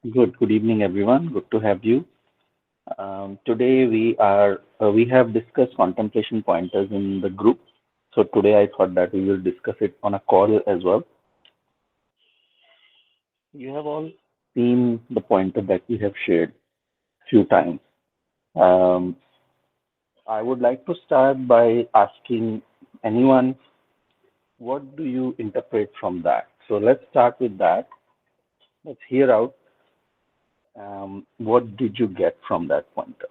Good evening, everyone. Good to have you. Today we have discussed contemplation pointers in the group. So today I thought that we will discuss it on a call as well. You have all seen the pointer that we have shared few times. Um, I would like to start by asking anyone, what do you interpret from that? So let's start with that. Let's hear out. What did you get from that pointer?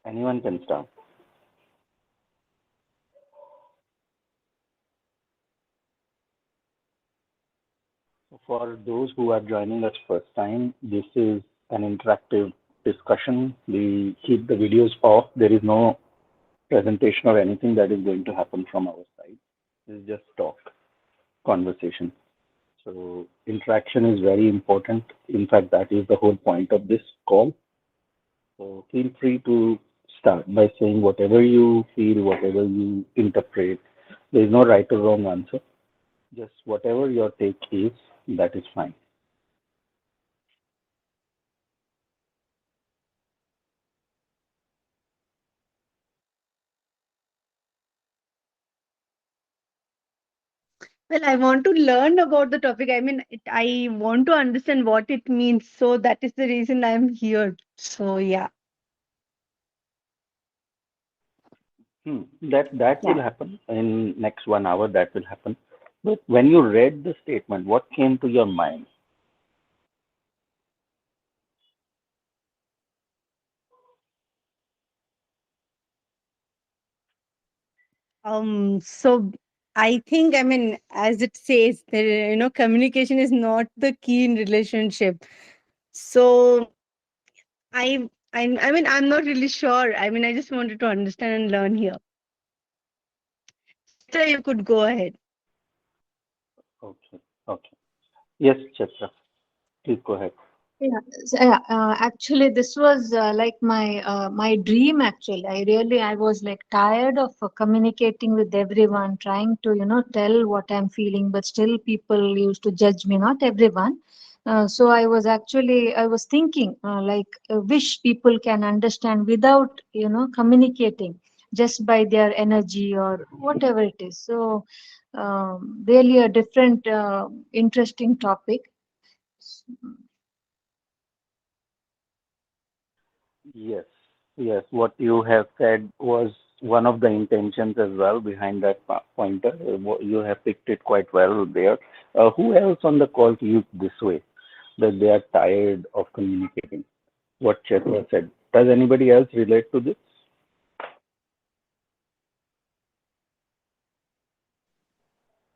Anyone can start. For those who are joining us first time, this is an interactive discussion. We keep the videos off. There is no presentation or anything that is going to happen from our side. This is just talk, conversation. So interaction is very important. In fact, that is the whole point of this call. So feel free to start by saying whatever you feel, whatever you interpret. There is no right or wrong answer. Just whatever your take is, that is fine. Well, I want to learn about the topic. I want to understand what it means. So that is the reason I'm here. So yeah, That yeah. will happen in next 1 hour. That will happen. But when you read the statement, what came to your mind? So I think, as it says, communication is not the key in relationship. So I'm not really sure. I just wanted to understand and learn here. Chitra, you could go ahead. Okay, okay. Yes, Chitra, please go ahead. Actually, this was like my dream. Actually, I was like tired of communicating with everyone, trying to tell what I'm feeling, but still people used to judge me. Not everyone. So I was thinking wish people can understand without communicating, just by their energy or whatever it is. So really a different interesting topic. Yes, yes. What you have said was one of the intentions as well behind that pointer. You have picked it quite well there. Who else on the call feels this way, that they are tired of communicating? What Chitra said. Does anybody else relate to this?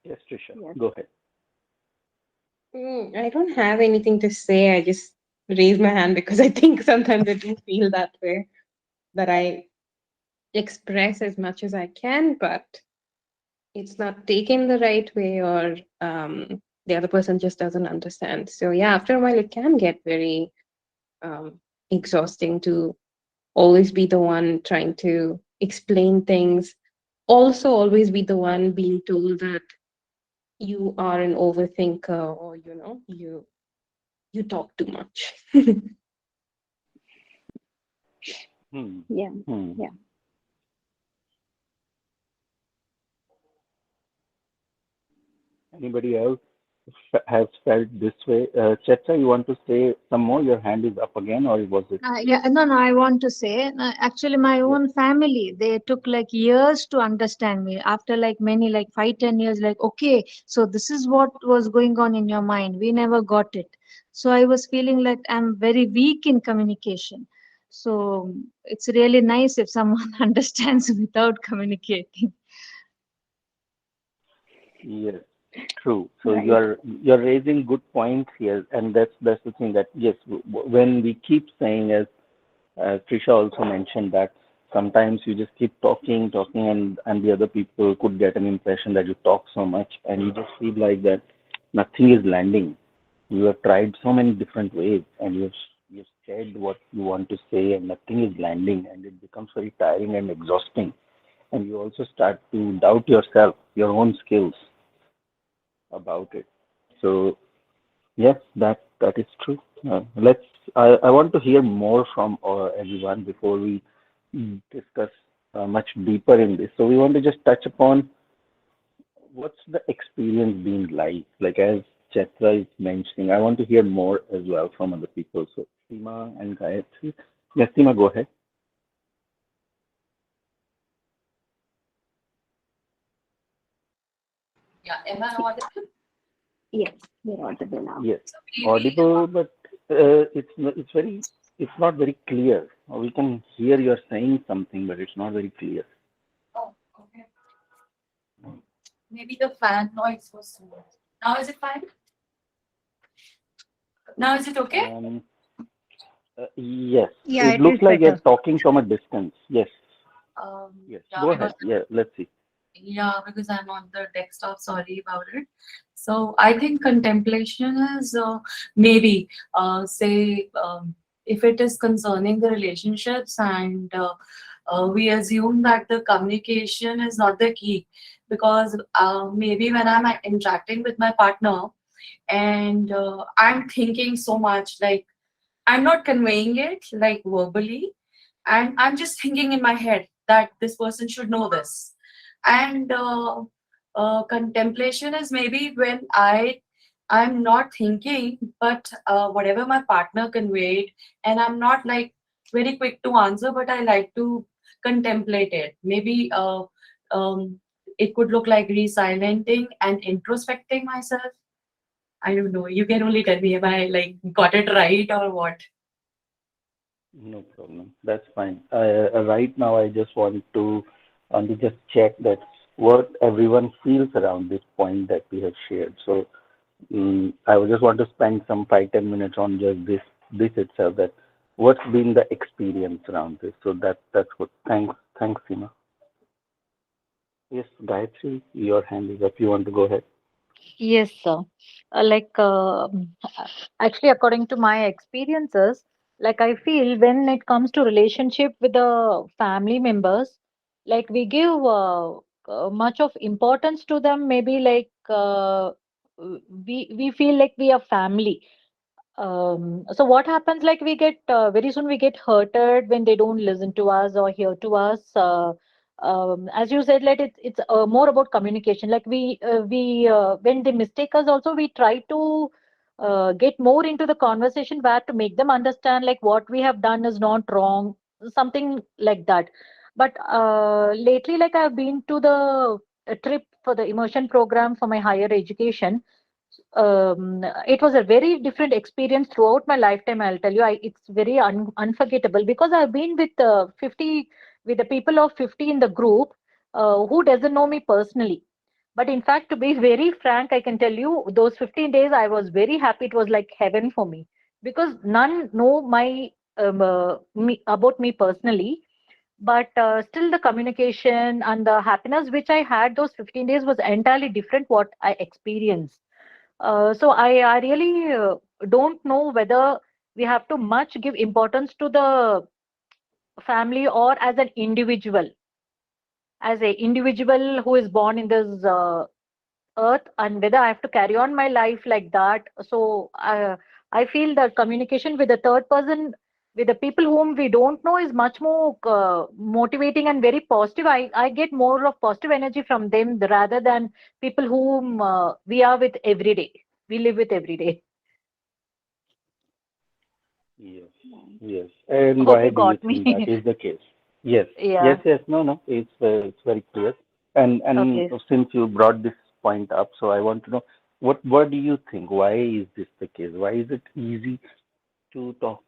Yes, Trisha, Yes. go ahead. I don't have anything to say. I just raise my hand because I think sometimes I do feel that way, that I express as much as I can, but it's not taken the right way, or the other person just doesn't understand. So, yeah, after a while, it can get very exhausting to always be the one trying to explain things, also, always be the one being told that you are an overthinker, or you talk too much. Hmm. Yeah. Hmm. Yeah. Anybody else has felt this way? Chacha, you want to say some more? Your hand is up again, or was it? No, I want to say, actually, my Yeah. own family, they took like years to understand me. After like many, like 5, 10 years, like, okay, so this is what was going on in your mind. We never got it. So I was feeling like I'm very weak in communication. So it's really nice if someone understands without communicating. Yes. True. So Right. you're raising good points here, and that's the thing that yes, when we keep saying, as Trisha also mentioned, that sometimes you just keep talking, and the other people could get an impression that you talk so much, and you just feel like that nothing is landing. You have tried so many different ways, and you've said what you want to say, and nothing is landing, and it becomes very tiring and exhausting. And you also start to doubt yourself, your own skills about it. So Yes, that is true. I want to hear more from everyone before we discuss much deeper in this. So we want to just touch upon what's the experience been like as Chaitra is mentioning. I want to hear more as well from other people. So Seema and Gayatri. Yes, Seema, go ahead. Yeah, am I audible? Yes, you're audible now. Yes, So maybe, audible, but it's not very clear. We can hear you're saying something, but it's not very clear. oh, okay. Maybe the fan noise was too much. Now is it fine? Now is it okay? Yes, Yeah, it it looks is like you're better. talking from a distance. Yes, yes. Yeah, Go because ahead. Yeah, let's see. I'm on the desktop. Sorry about it. So I think contemplation is maybe say if it is concerning the relationships and we assume that the communication is not the key because maybe when I'm interacting with my partner and I'm thinking so much like I'm not conveying it like verbally and I'm just thinking in my head that this person should know this and contemplation is maybe when I'm not thinking but whatever my partner conveyed and I'm not like very quick to answer but I like to contemplate it maybe um, it could look like re-silencing and introspecting myself. I don't know, you can only tell me if I like got it right or what. No problem. That's fine. Right now, I just want to just check that what everyone feels around this point that we have shared. So I would just want to spend some 5-10 minutes on just this itself. That what's been the experience around this. So that's what. Thanks, Seema. Yes, Gayatri, your hand is up. You want to go ahead? Yes, sir. Like, actually, according to my experiences, like I feel when it comes to relationship with the family members, like we give much of importance to them. Maybe like we feel like we are family. So what happens? Like we get very soon we get hurted when they don't listen to us or hear to us. As you said, like it's more about communication. Like we when they mistake us, also we try to get more into the conversation where to make them understand like what we have done is not wrong, something like that. But lately, like I've been to the a trip for the immersion program for my higher education. It was a very different experience throughout my lifetime. I'll tell you, it's very unforgettable because I've been with 50 with the people of 50 in the group who doesn't know me personally. But in fact, to be very frank, I can tell you those 15 days I was very happy. It was like heaven for me because none know me about me personally. But still, the communication and the happiness which I had those 15 days was entirely different what I experienced. So I really don't know whether we have to much give importance to the family or as a individual who is born in this earth, and whether I have to carry on my life like that. So I feel that communication with the third person, with the people whom we don't know, is much more motivating and very positive. I get more of positive energy from them rather than people whom we are with every day. We live with every day. Yes, yes. And Hope why you do you got think that me. is the case? Yes, Yeah. yes. No, no. It's very clear. And Okay. since you brought this point up, so I want to know what do you think? Why is this the case? Why is it easy to talk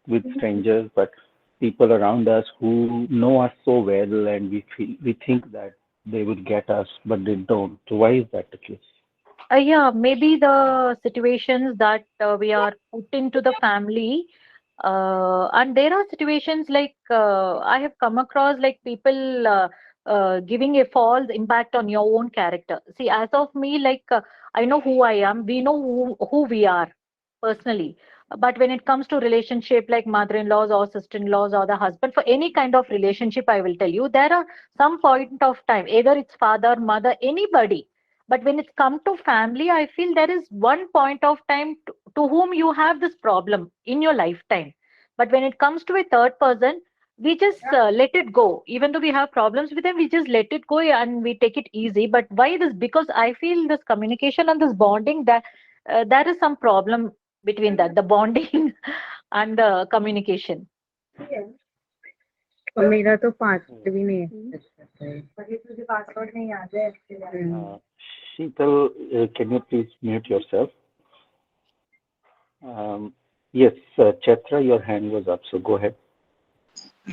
with strangers, but people around us who know us so well and we think that they would get us, but they don't. So why is that the case? Yeah, maybe the situations that we are put into the family, and there are situations like I have come across like people giving a false impact on your own character. See, as of me, like I know who I am, we know who we are personally. But when it comes to relationship like mother-in-laws or sister-in-laws or the husband, for any kind of relationship, I will tell you, there are some point of time, either it's father, mother, anybody, But when it's come to family, I feel there is one point of time to whom you have this problem in your lifetime. But when it comes to a third person, we just let it go. Even though we have problems with them, we just let it go and we take it easy. But why this? Because I feel this communication and this bonding, that there is some problem between that, the bonding and the communication. और मेरा तो password भी नहीं है। Password नहीं याद है। शीतल, can you please mute yourself? Yes, Chaitra, your hand was up, so go ahead.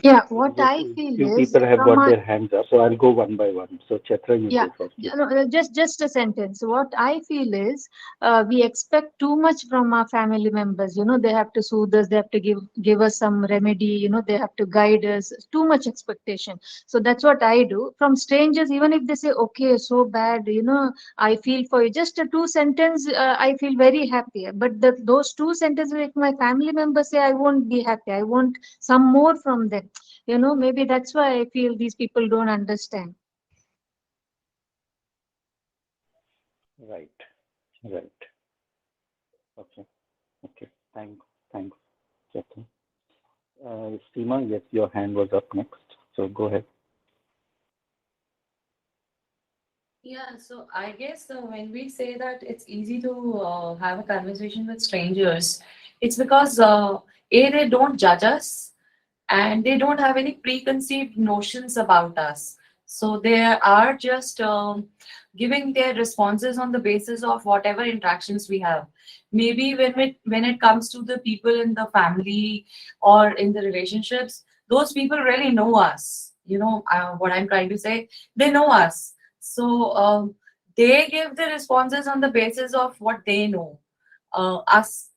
Yeah, what I feel Few is people have got their hands up, so I'll go one by one. So Chaitra, you yeah, go first. no, just a sentence. What I feel is we expect too much from our family members. You know, they have to soothe us, they have to give us some remedy. You know, they have to guide us. Too much expectation. So that's what I do. From strangers, even if they say, "Okay, so bad," you know, I feel for you. Just a two sentence, I feel very happy. But those two sentences, if my family members say, I won't be happy. I want some more from them. You know, maybe that's why I feel these people don't understand. Right. Okay. Thanks, Chaitra. Seema, yes, your hand was up next, so go ahead. Yeah, so I guess when we say that it's easy to have a conversation with strangers, it's because they don't judge us and they don't have any preconceived notions about us. So they are just giving their responses on the basis of whatever interactions we have. Maybe when it comes to the people in the family or in the relationships, those people really know us. You know what I'm trying to say? They know us. So they give the responses on the basis of what they know. Us,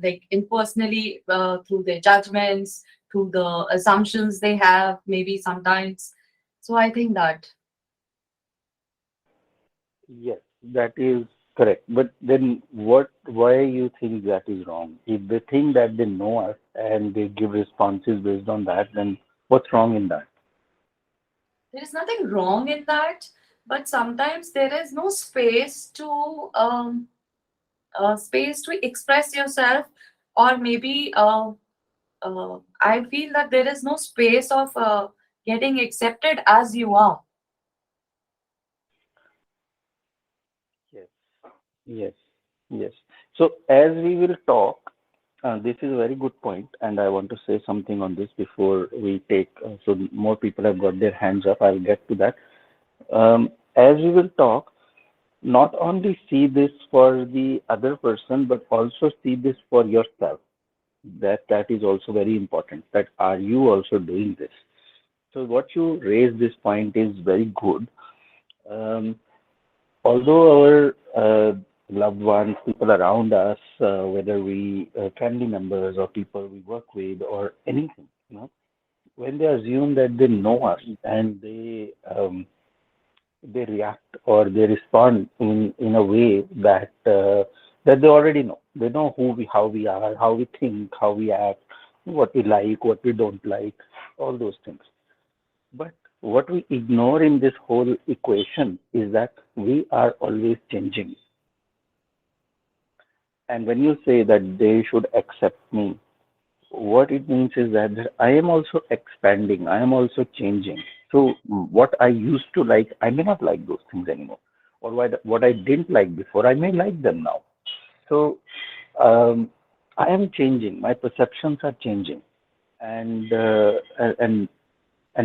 like impersonally, through their judgments, through the assumptions they have, maybe sometimes. So I think that. Yes, that is correct. But then why you think that is wrong? If they think that they know us and they give responses based on that, then what's wrong in that? There is nothing wrong in that, but sometimes there is no space to express yourself, or maybe I feel that there is no space of getting accepted as you are. Yes. So as we will talk, this is a very good point, and I want to say something on this before we take. So more people have got their hands up. I'll get to that. As we will talk, not only see this for the other person, but also see this for yourself. That is also very important. That are you also doing this? So what you raise this point is very good. Although our loved ones, people around us, whether we family members or people we work with or anything, you know, when they assume that they know us and they react or they respond in a way that that they already know. They know how we are, how we think, how we act, what we like, what we don't like, all those things. But what we ignore in this whole equation is that we are always changing. And when you say that they should accept me, what it means is that I am also expanding, I am also changing. So what I used to like, I may not like those things anymore. Or what I didn't like before, I may like them now. So I am changing, my perceptions are changing. And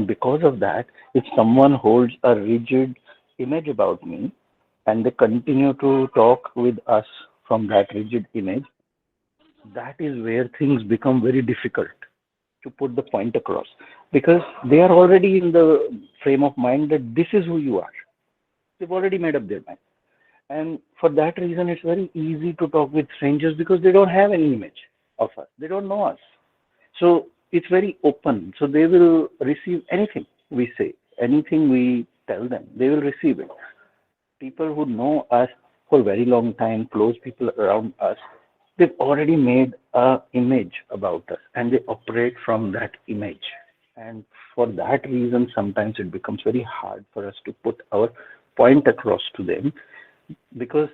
because of that, if someone holds a rigid image about me and they continue to talk with us from that rigid image, that is where things become very difficult to put the point across, because they are already in the frame of mind that this is who you are. They've already made up their mind. And for that reason, it's very easy to talk with strangers because they don't have any image of us. They don't know us. So it's very open. So they will receive anything we say, anything we tell them, they will receive it. People who know us for a very long time, close people around us, they've already made an image about us and they operate from that image. And for that reason, sometimes it becomes very hard for us to put our point across to them because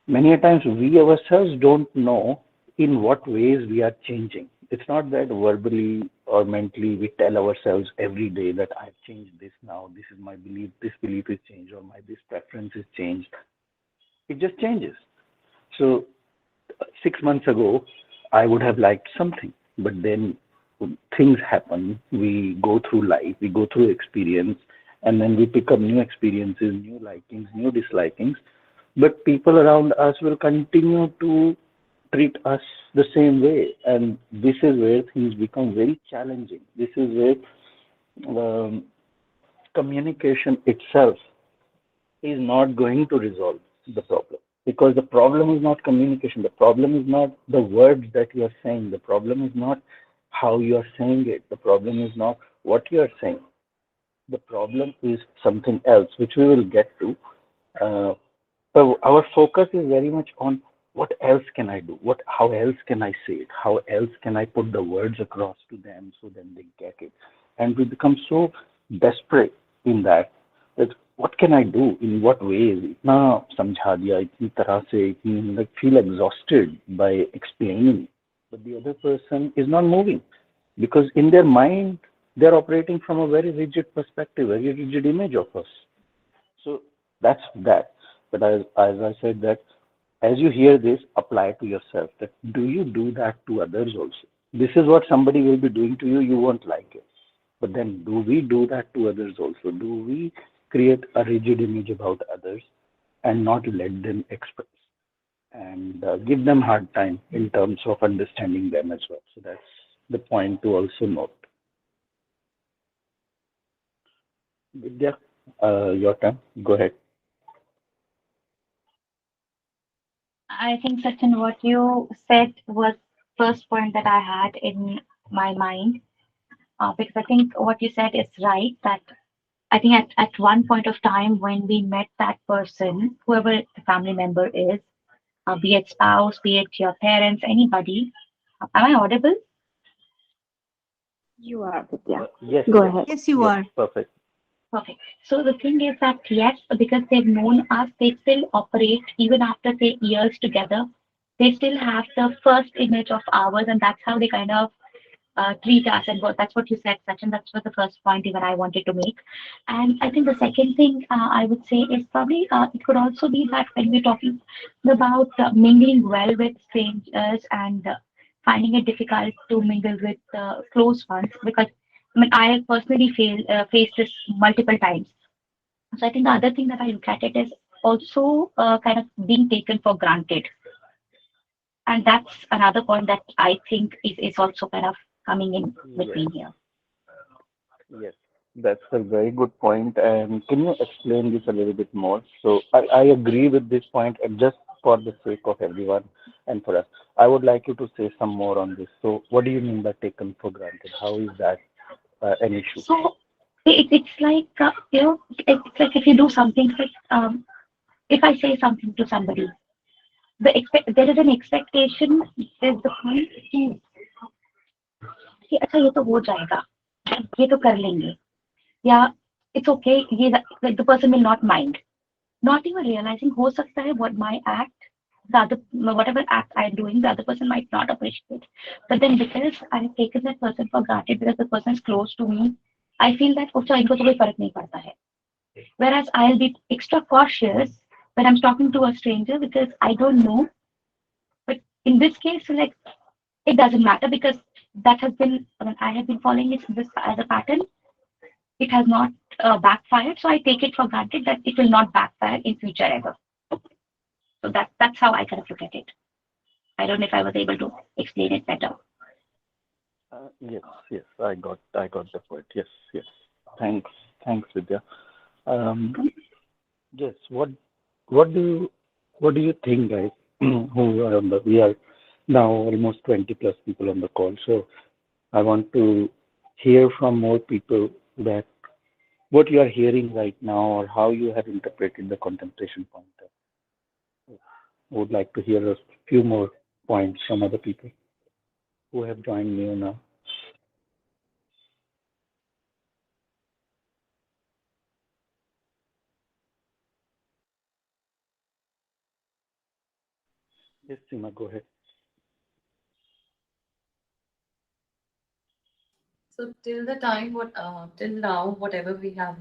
many a times we ourselves don't know in what ways we are changing. It's not that verbally or mentally we tell ourselves every day that I've changed this now, this is my belief, this belief is changed, or my this preference is changed. It just changes. So 6 months ago, I would have liked something, but then things happen. We go through life, we go through experience, and then we pick up new experiences, new likings, new dislikings. But people around us will continue to treat us the same way, and this is where things become very challenging. This is where um, communication itself is not going to resolve the problem, because the problem is not communication, the problem is not the words that you are saying, the problem is not how you are saying it, the problem is not what you are saying, the problem is something else which we will get to. So our focus is very much on what else can I do, how else can I say it, how else can I put the words across to them so then they get it, and we become so desperate in that, that what can I do, in what ways, इतना समझा दिया इतनी तरह से, इतनी like feel exhausted by explaining, but the other person is not moving, because in their mind they're operating from a very rigid perspective, a very rigid image of us. So that's that. But as I said, that as you hear this, apply to yourself. That do you do that to others also? This is what somebody will be doing to you. You won't like it. But then, do we do that to others also? Do we create a rigid image about others and not let them express and give them hard time in terms of understanding them as well? So that's the point to also note. Vidya, your turn. Go ahead. I think, Sachin, what you said was first point that I had in my mind, because I think what you said is right. That I think at one point of time when we met that person, whoever the family member is, be it spouse, be it your parents, anybody. Am I audible? You are, Vidya. Yes, Go yes, ahead. Yes, you yes, are. perfect. Perfect. So the thing is that yes, because they've known us, they still operate even after say years together. They still have the first image of ours, and that's how they kind of treat us. And that's what you said, Sachin. That's what the first point even I wanted to make. And I think the second thing I would say is probably it could also be that when we're talking about mingling well with strangers and finding it difficult to mingle with close ones, because I mean I personally faced this multiple times. So I think the other thing that I look at it is also kind of being taken for granted, and that's another point that I think is also kind of coming in Yes, between here. yes, that's a very good point. And can you explain this a little bit more? So I agree with this point, and just for the sake of everyone and for us, I would like you to say some more on this. So what do you mean by taken for granted? How is that an issue? So it's like it's like if you do something like if I say something to somebody, there is an expectation. There's the point कि अच्छा ये तो हो जाएगा, ये तो कर लेंगे, या it's okay, ये like the person will not mind. Not even realizing हो सकता है what my act, the other whatever act I'm doing, the other person might not appreciate. But then because I've taken that person for granted, because the person is close to me, I feel that अच्छा इनको तो कोई फर्क नहीं पड़ता है. Whereas I'll be extra cautious when I'm talking to a stranger because I don't know. But in this case, like it doesn't matter because that has been, I mean, I have been following this as a pattern. It has not backfired, so I take it for granted that it will not backfire in future ever. So that's how I kind of look at it. I don't know if I was able to explain it better. Yes, yes, I got the point. Yes, yes. Thanks, Vidya. Um, yes. What do you think, guys? Who are on the we are now almost 20 plus people on the call. So I want to hear from more people that what you are hearing right now or how you have interpreted the contemplation point. Would like to hear a few more points from other people who have joined me now. Yes, Seema, go ahead. So till the time, till now, whatever we have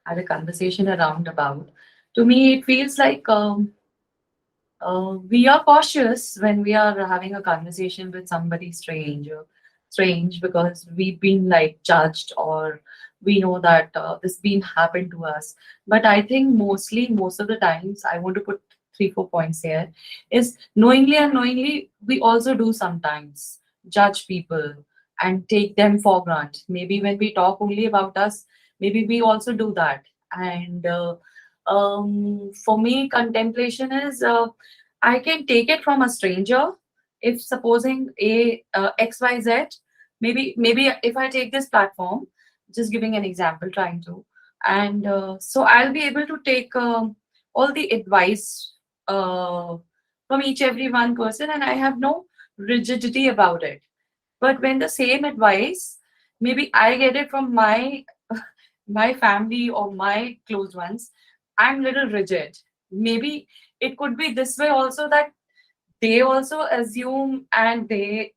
had a conversation around about, to me it feels like we are cautious when we are having a conversation with somebody strange because we've been like judged, or we know that this been happened to us. But I think most of the times, I want to put 3 4 points here, is knowingly and unknowingly we also do sometimes judge people and take them for granted. Maybe when we talk only about us, maybe we also do that. And for me, contemplation is I can take it from a stranger. If supposing a XYZ, maybe if I take this platform, just giving an example, trying to, and so I'll be able to take all the advice from each every one person, and I have no rigidity about it. But when the same advice, maybe I get it from my my family or my close ones, I'm little rigid. Maybe it could be this way also, that they also assume and they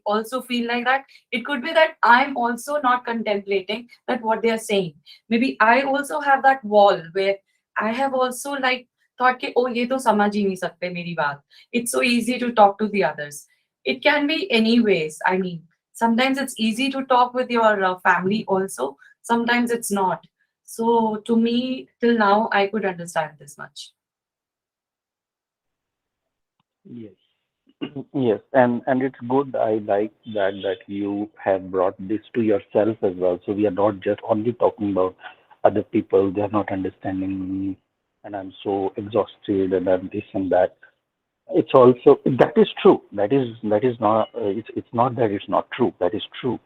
also feel like that. It could be that I'm also not contemplating that what they are saying. Maybe I also have that wall where I have also like thought कि, oh ये तो समझ ही नहीं सकते मेरी बात. It's so easy to talk to the others. It can be anyways. I mean, sometimes it's easy to talk with your family also, sometimes it's not. So to me, till now, I could understand this much. Yes. Yes, and it's good. I like that you have brought this to yourself as well. So we are not just only talking about other people. They are not understanding me, and I'm so exhausted, and I'm this and that. It's also that is true. That is not. It's not that it's not true. That is true.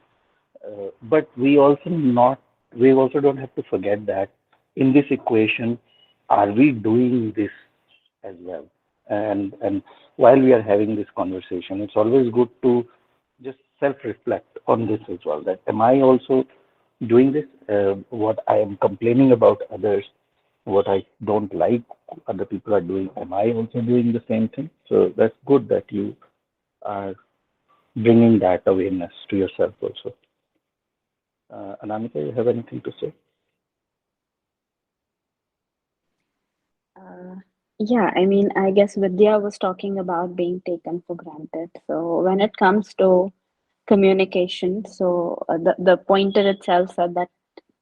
But we also don't have to forget that in this equation, are we doing this as well? And while we are having this conversation, it's always good to just self-reflect on this as well. That am I also doing this? What I am complaining about others, what I don't like other people are doing, am I also doing the same thing? So that's good that you are bringing that awareness to yourself also. Anamika, you have anything to say? Uh, yeah, I mean, I guess Vidya was talking about being taken for granted. So when it comes to communication, so the pointer itself said that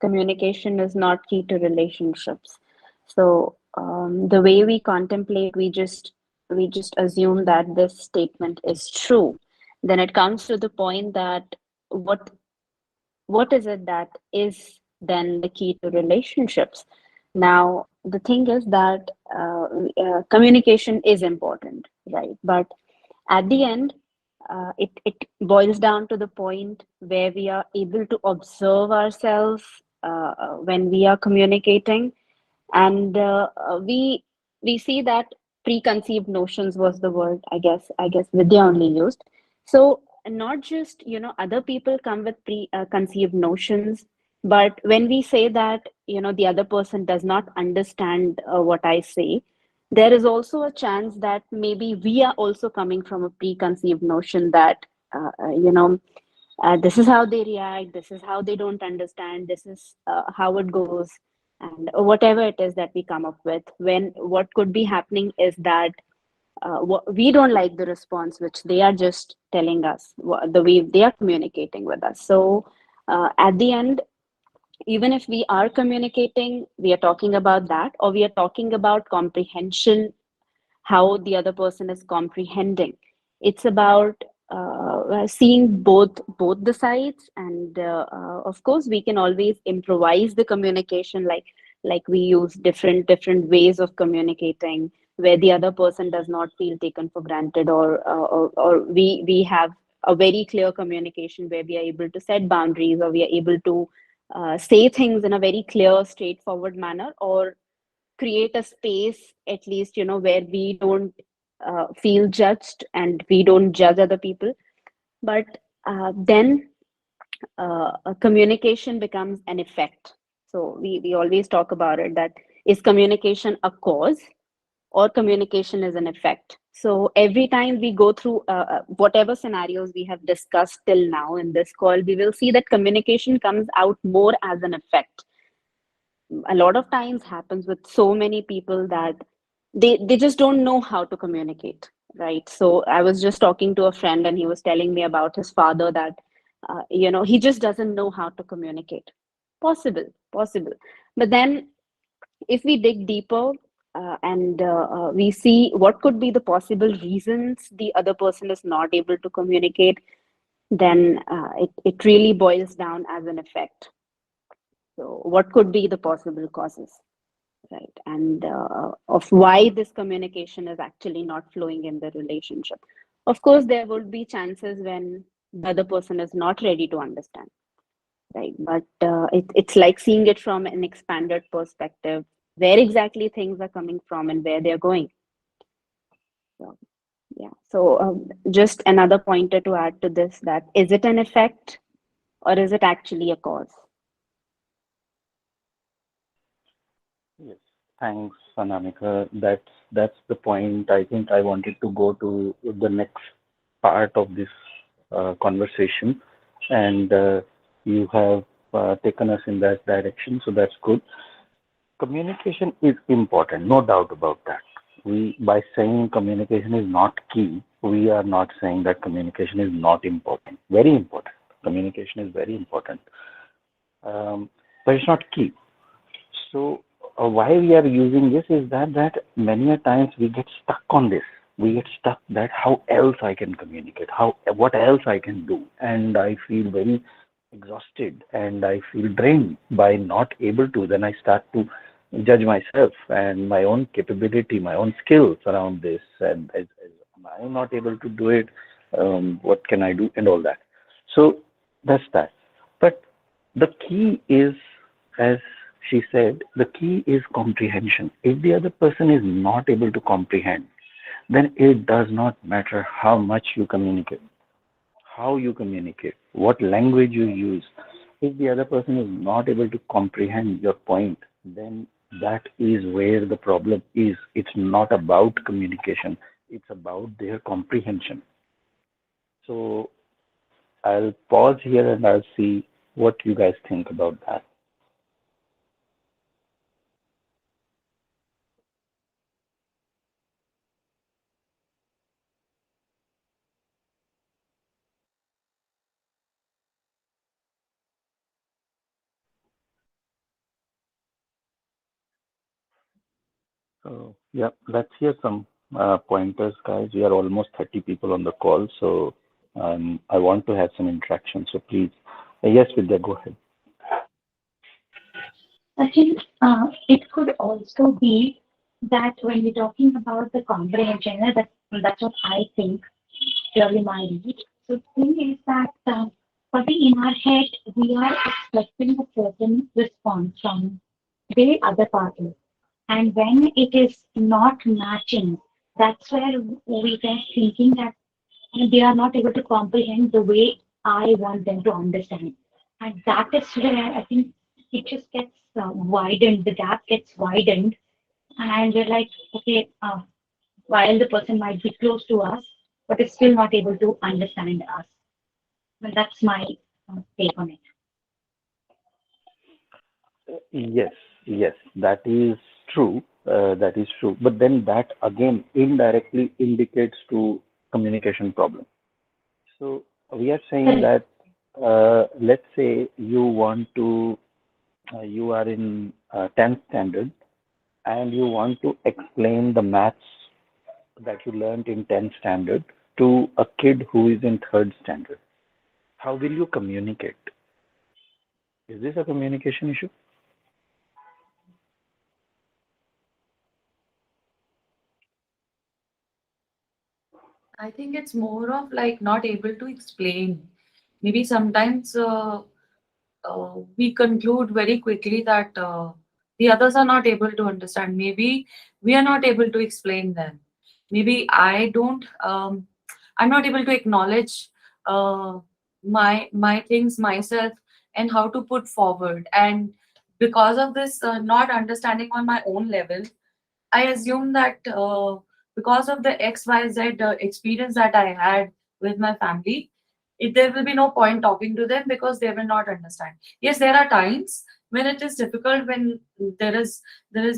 communication is not key to relationships. So the way we contemplate, we just assume that this statement is true. Then it comes to the point that what what is it that is then the key to relationships? Now, the thing is that communication is important, right? But at the end, it boils down to the point where we are able to observe ourselves when we are communicating, and we see that preconceived notions was the word, I guess Vidya only used. So not just, other people come with preconceived notions, but when we say that, the other person does not understand what I say, there is also a chance that maybe we are also coming from a preconceived notion that this is how they react, this is how they don't understand, this is how it goes, and whatever it is that we come up with. When what could be happening is that we don't like the response which they are just telling us, the way they are communicating with us. So at the end, even if we are communicating, we are talking about that, or we are talking about comprehension, how the other person is comprehending. It's about seeing both the sides, and of course, we can always improvise the communication, like we use different ways of communicating, where the other person does not feel taken for granted, or we have a very clear communication where we are able to set boundaries, or we are able to say things in a very clear, straightforward manner, or create a space, at least, where we don't feel judged and we don't judge other people. But then communication becomes an effect. So we always talk about it, that is communication a cause, or communication is an effect. So every time we go through whatever scenarios we have discussed till now in this call, we will see that communication comes out more as an effect. A lot of times happens with so many people that they just don't know how to communicate, right? So I was just talking to a friend and he was telling me about his father that he just doesn't know how to communicate. Possible, but then if we dig deeper and we see what could be the possible reasons the other person is not able to communicate, then it really boils down as an effect. So what could be the possible causes, right? And of why this communication is actually not flowing in the relationship. Of course, there would be chances when the other person is not ready to understand, right? But it's like seeing it from an expanded perspective, where exactly things are coming from and where they're going. So, yeah. So just another pointer to add to this, that is it an effect or is it actually a cause? Yes, thanks, Anamika. That's the point. I think I wanted to go to the next part of this conversation, and you have taken us in that direction, so that's good. Communication is important, no doubt about that. By saying communication is not key, we are not saying that communication is not important. Very important. Communication is very important, but it's not key. So why we are using this is that many a times we get stuck on this. We get stuck that how else I can communicate, what else I can do, and I feel very exhausted and I feel drained by not able to. Then I start to judge myself and my own capability, my own skills around this, and as I'm not able to do it, what can I do, and all that. So that's that. But the key is, as she said, the key is comprehension. If the other person is not able to comprehend, then it does not matter how much you communicate, how you communicate, what language you use. If the other person is not able to comprehend your point, then that is where the problem is. It's not about communication, it's about their comprehension. So I'll pause here and I'll see what you guys think about that. So yeah, let's hear some pointers, guys. We are almost 30 people on the call, so I want to have some interaction. So please, yes, Vidya, go ahead. I think it could also be that when we're talking about the comprehension, that's what I think, purely my read. So the thing is that probably in our head, we are expecting a certain response from the other party. And when it is not matching, that's where we get thinking that they are not able to comprehend the way I want them to understand. And that is where I think it just gets widened, the gap gets widened, and we're like, okay, while the person might be close to us, but is still not able to understand us. Well, that's my take on it. Yes, yes, that is true. That is true. But then that again indirectly indicates to communication problem. So we are saying that let's say you are in 10th standard and you want to explain the maths that you learned in 10th standard to a kid who is in 3rd standard. How will you communicate? Is this a communication issue? I think it's more of like not able to explain. Maybe sometimes we conclude very quickly that the others are not able to understand. Maybe we are not able to explain them. Maybe I'm not able to acknowledge my things myself and how to put forward. And because of this not understanding on my own level, I assume that because of the XYZ experience that I had with my family, there will be no point talking to them because they will not understand. Yes, there are times when it is difficult, when there is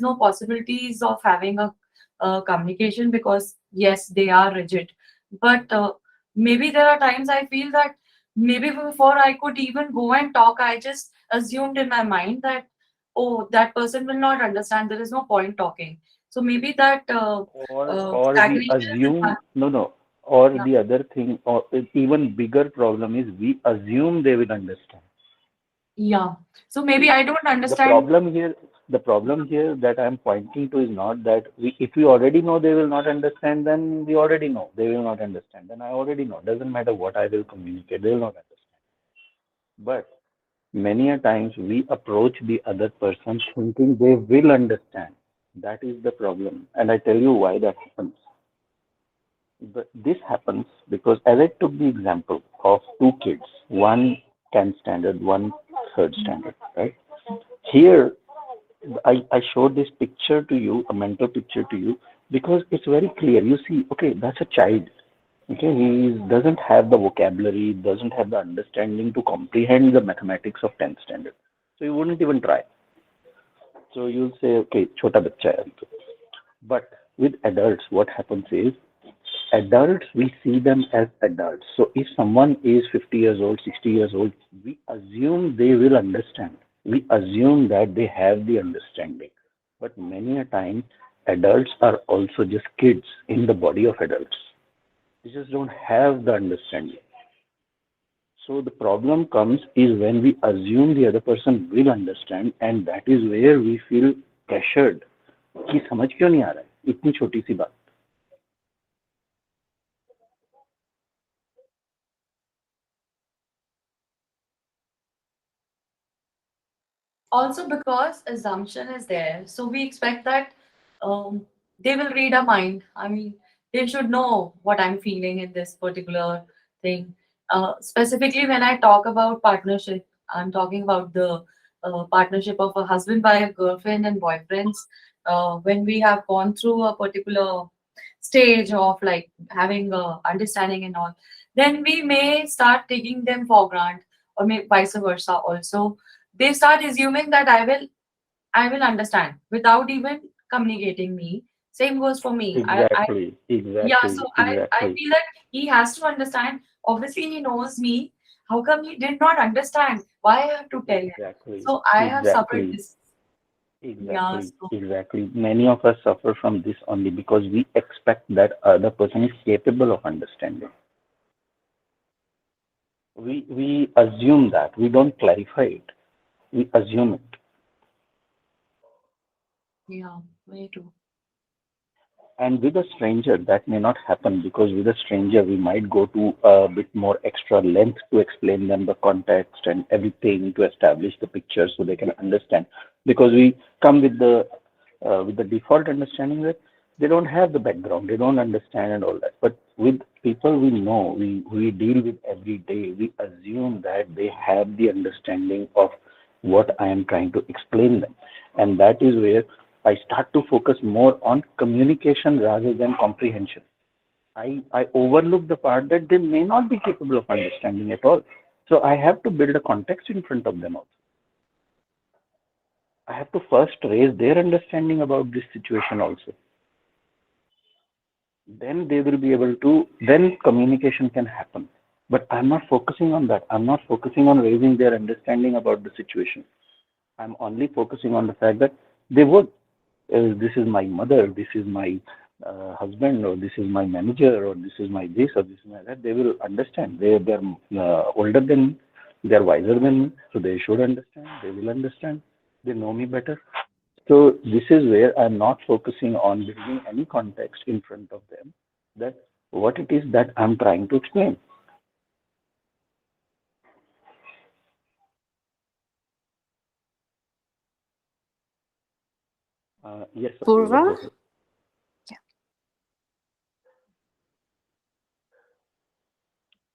no possibilities of having a communication, because yes, they are rigid. But maybe there are times I feel that maybe before I could even go and talk, I just assumed in my mind that, oh, that person will not understand. There is no point talking. So maybe that Or we stagnation is in assume, one. no. Or Yeah. the other thing, or even bigger problem is we assume they will understand. Yeah. So maybe I don't The understand. problem here, the problem here that I'm pointing to is not that if we already know they will not understand, then we already know they will not understand. Then I already know. Doesn't matter what I will communicate, they will not understand. But many a times we approach the other person thinking they will understand. That is the problem. And I tell you why that happens. This happens because, as I took the example of two kids, one 10th standard, one third standard, right? Here, I showed this picture to you, a mental picture to you, because it's very clear. You see, okay, that's a child. Okay, he doesn't have the vocabulary, doesn't have the understanding to comprehend the mathematics of 10th standard. So you wouldn't even try. So you'll say, okay, chota bachcha hai. But with adults, what happens is, adults, we see them as adults. So if someone is 50 years old, 60 years old, we assume they will understand. We assume that they have the understanding. But many a time, adults are also just kids in the body of adults. They just don't have the understanding. So the problem comes is when we assume the other person will understand, and that is where we feel pressured कि समझ क्यों नहीं आ रहा है इतनी छोटी सी बात. Also because assumption is there, so we expect that they will read our mind. I mean, they should know what I'm feeling in this particular thing. Specifically, when I talk about partnership, I'm talking about the partnership of a husband, wife, girlfriend, and boyfriends. When we have gone through a particular stage of like having understanding and all, then we may start taking them for granted, or may vice versa also. They start assuming that I will understand without even communicating me. Same goes for me. I Exactly, Yeah, so exactly, I exactly, feel that he has to understand. Obviously, he knows me. How come he did not understand? Why I have to tell him? exactly, So I have suffered exactly, this. Yeah, exactly, so exactly. Many of us suffer from this only because we expect that other person is capable of understanding. We assume that. We don't clarify it. We assume it. yeah, very true. And with a stranger, that may not happen because with a stranger, we might go to a bit more extra length to explain them the context and everything to establish the picture so they can understand. Because we come with the default understanding that they don't have the background, they don't understand and all that. But with people we know, we deal with every day, we assume that they have the understanding of what I am trying to explain them. And that is where I start to focus more on communication rather than comprehension. I overlook the part that they may not be capable of understanding at all. So I have to build a context in front of them also. I have to first raise their understanding about this situation also. Then they will be able to, then communication can happen. But I'm not focusing on that. I'm not focusing on raising their understanding about the situation. I'm only focusing on the fact that they would. This is my mother, this is my husband, or this is my manager, or this is my this, or this is my that. They will understand. They're older than me, they're wiser than me, so they should understand. They will understand. They know me better. So this is where I'm not focusing on building any context in front of them that what it is that I'm trying to explain. Yes, Apurva, Purva? go ahead.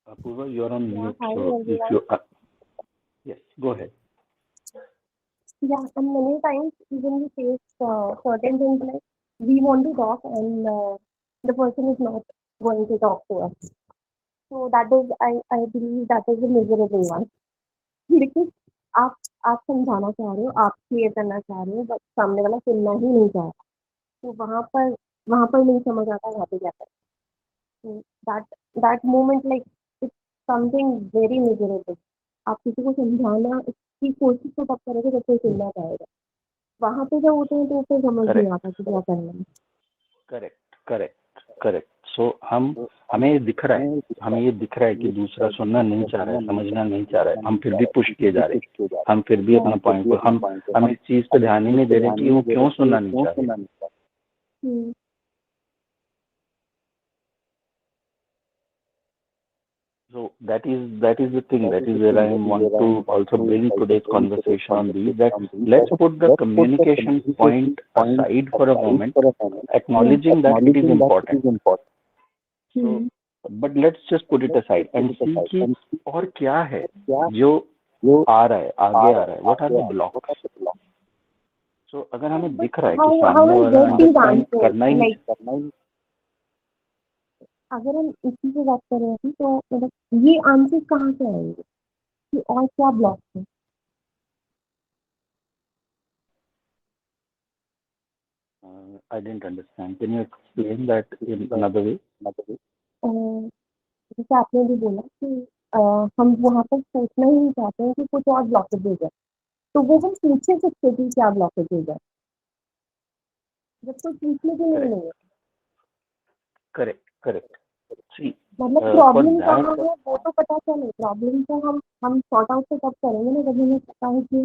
Apurva, you're on Yeah, mute. hi So if everyone. you, yes, go ahead. Yeah, and many times even we face certain things like we want to talk and the person is not going to talk to us. So that is, I believe that is a miserable one. Because आप आप समझाना चाह रहे हो, आप clear करना चाह रहे हो, बट सामने वाला सुनना ही नहीं चाह रहा, तो वहां पर नहीं समझ आता वहां पे क्या करें. So that moment, like, it's something very miserable. आप किसी को समझाना की कोशिश तो तब करोगे जब कोई सुनना चाहेगा. वहां पे जब होते हैं तो फिर समझ नहीं आता कि क्या करना है. करेक्ट. सो हमें ये दिख रहा है कि दूसरा सुनना नहीं चाह रहा है, समझना नहीं चाह रहा है, हम फिर भी पुश किए जा रहे हैं, हम फिर भी अपना पॉइंट को हम इस चीज पे ध्यान ही नहीं दे रहे कि वो क्यों सुनना नहीं चाह रहे. So that is the thing. That is where I want to also bring today's conversation on these. That let's put the communication point aside for a moment, acknowledging that it is important. So, but let's just put it aside and see कि और क्या है जो आ रहा है, आगे आ रहा है. What are the blocks? So अगर हमें दिख रहा है कि सामने वाला अंडरस्टैंड करना ही नहीं. अगर हम इसी से बात कर रहे हैं तो मतलब ये आंसर कहाँ से आएंगे कि और क्या ब्लॉक है. I didn't understand. Can you explain that in another way? जैसे आपने भी बोला कि हम वहाँ पर सोचना ही नहीं चाहते हैं कि कुछ और ब्लॉकेज हो जाए, तो वो हम पूछे सकते कि क्या ब्लॉकेज हो जाए, जब कोई पूछने के लिए नहीं है. करेक्ट. मतलब प्रॉब्लम कहाँ है वो तो पता चले. प्रॉब्लम तो हम सॉर्ट आउट तो तब करेंगे ना जब हमें पता है कि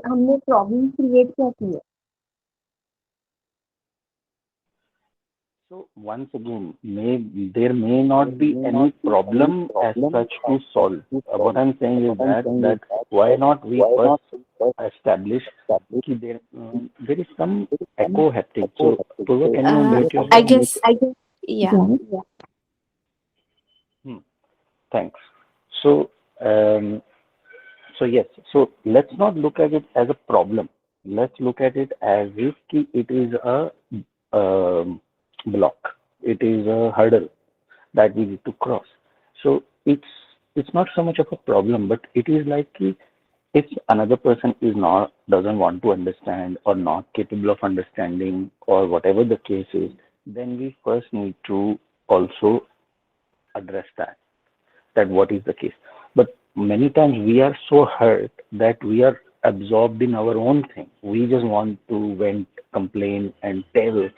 हमने प्रॉब्लम क्रिएट क्या की है. So once again, there may not be any problem as such to solve. What I'm saying is that why not we first establish that there is some echo happening. So Purva, can you mute yourself? I guess yeah. Thanks. So yes. So let's not look at it as a problem. Let's look at it as if it is a block. It is a hurdle that we need to cross. So it's not so much of a problem, but it is like if another person doesn't want to understand or not capable of understanding or whatever the case is, then we first need to also address that what is the case. But many times we are so hurt that we are absorbed in our own thing. We just want to vent, complain, and tell,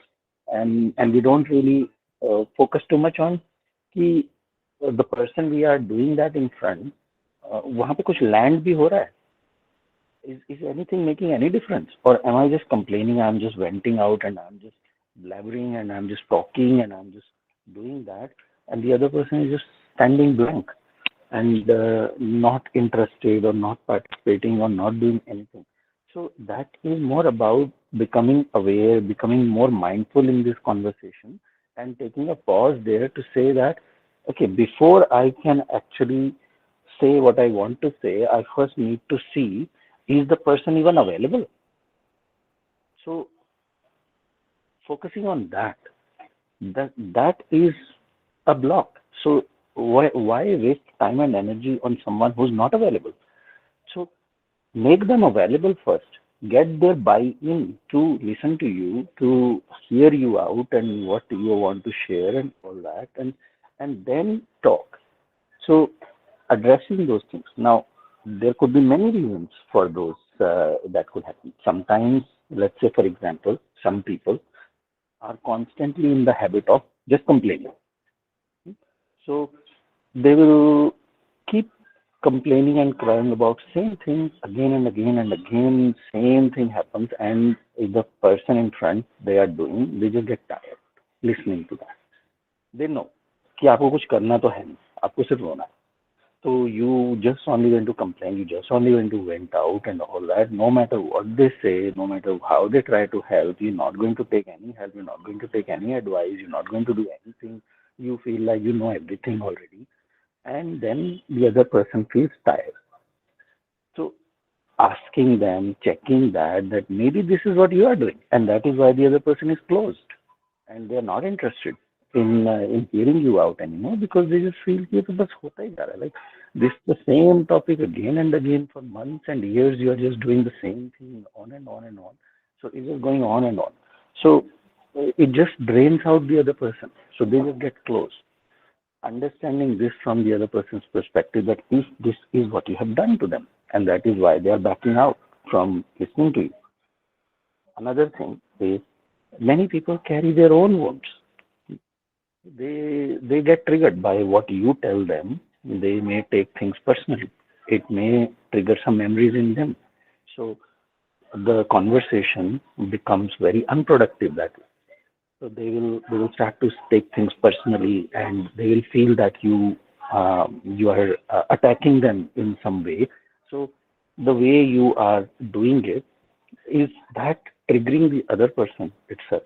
and we don't really focus too much on कि the person we are doing that in front, वहाँ पे कुछ land भी हो रहा है. Is anything making any difference? Or am I just complaining, I'm just venting out and I'm just blabbering and I'm just talking and I'm just doing that, and the other person is just standing blank and not interested or not participating or not doing anything. So that is more about becoming aware, becoming more mindful in this conversation and taking a pause there to say that, okay, before I can actually say what I want to say, I first need to see, is the person even available? So focusing on that is a block. So why waste time and energy on someone who's not available? So make them available first. Get their buy-in to listen to you, to hear you out and what you want to share and all that, and then talk. So addressing those things. Now, there could be many reasons for those that could happen. Sometimes, let's say, for example, some people are constantly in the habit of just complaining. So they will keep complaining and crying about same thing again and again and again. Same thing happens, and the person in front they are doing, they just get tired listening to that. They know कि आपको कुछ करना तो है नहीं, आपको सिर्फ रोना है. So you just only going to complain, you just only going to vent out and all that. No matter what they say, no matter how they try to help, you're not going to take any help, you're not going to take any advice, you're not going to do anything. You feel like you know everything already. And then the other person feels tired. So asking them, checking that maybe this is what you are doing, and that is why the other person is closed, and they are not interested in hearing you out anymore, because they just feel कि ये तो बस होता ही जा रहा है. Like this the same topic again and again for months and years. You are just doing the same thing on and on and on. So it's just going on and on. So it just drains out the other person. So they just get closed. Understanding this from the other person's perspective, that if this is what you have done to them, and that is why they are backing out from listening to you. Another thing is, many people carry their own wounds. They get triggered by what you tell them. They may take things personally. It may trigger some memories in them. So the conversation becomes very unproductive that way. So they will start to take things personally, and they will feel that you are attacking them in some way. So the way you are doing it, is that triggering the other person itself?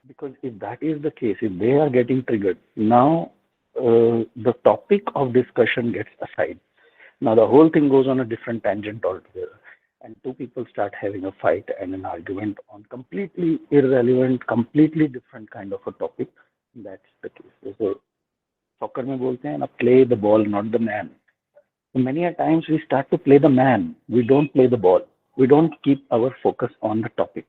Because if that is the case, if they are getting triggered, now the topic of discussion gets aside. Now the whole thing goes on a different tangent altogether, and two people start having a fight and an argument on completely irrelevant, completely different kind of a topic. That's the case. So soccer में बोलते हैं ना, play the ball, not the man. Many a times we start to play the man. We don't play the ball. We don't keep our focus on the topic.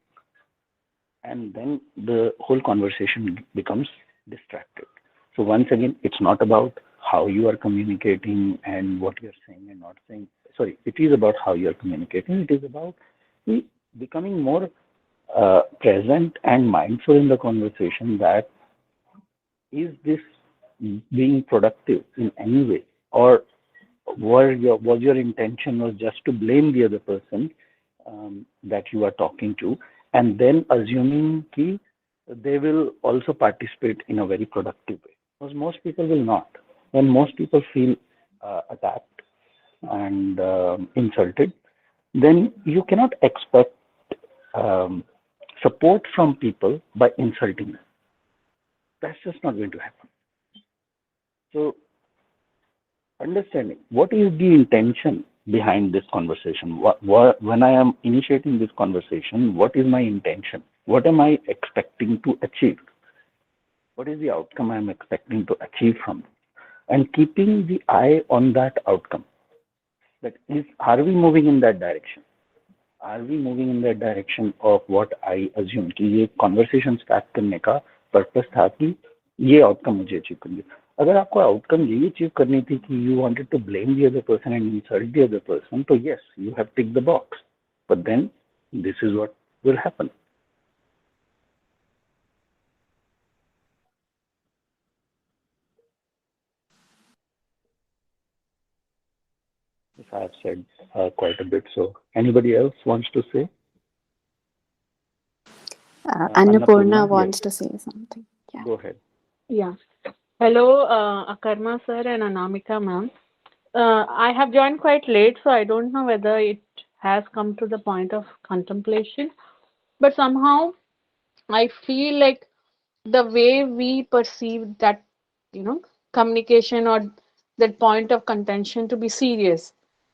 And then the whole conversation becomes distracted. So once again, it's not about how you are communicating and what you're saying and not saying. Sorry, it is about how you're communicating. It is about becoming more present and mindful in the conversation, that is this being productive in any way, or was your intention was just to blame the other person that you are talking to, and then assuming that they will also participate in a very productive way. Because most people will not. When most people feel attacked and insulted, then you cannot expect support from people by insulting them. That's just not going to happen. So understanding what is the intention behind this conversation. When I am initiating this conversation, what is my intention? What am I expecting to achieve? What is the outcome I am expecting to achieve from it? And keeping the eye on that outcome. That is, are we moving in that direction? Are we moving in that direction of what I assume? कि ये conversation start करने का purpose था कि ये outcome मुझे achieve करनी है. अगर आपको outcome यही achieve करनी थी कि you wanted to blame the other person and insult the other person, so yes, you have ticked the box. But then this is what will happen. If I have said quite a bit, so anybody else wants to say? Annapurna wants to say something. Yeah. Go ahead. Yeah. Hello, Akarma sir and Anamika ma'am. I have joined quite late, so I don't know whether it has come to the point of contemplation. But somehow I feel like the way we perceive that, communication or that point of contention to be serious,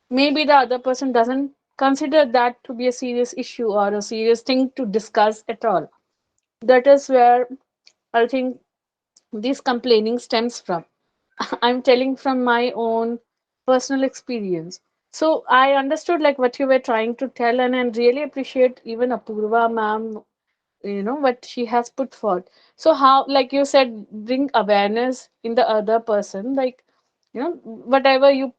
maybe the other person doesn't consider that to be a serious issue or a serious thing to discuss at all. That is where I think this complaining stems from. I'm telling from my own personal experience. So I understood like what you were trying to tell, and I really appreciate even Apurva ma'am, what she has put forth. So how, like you said, bring awareness in the other person, like, whatever you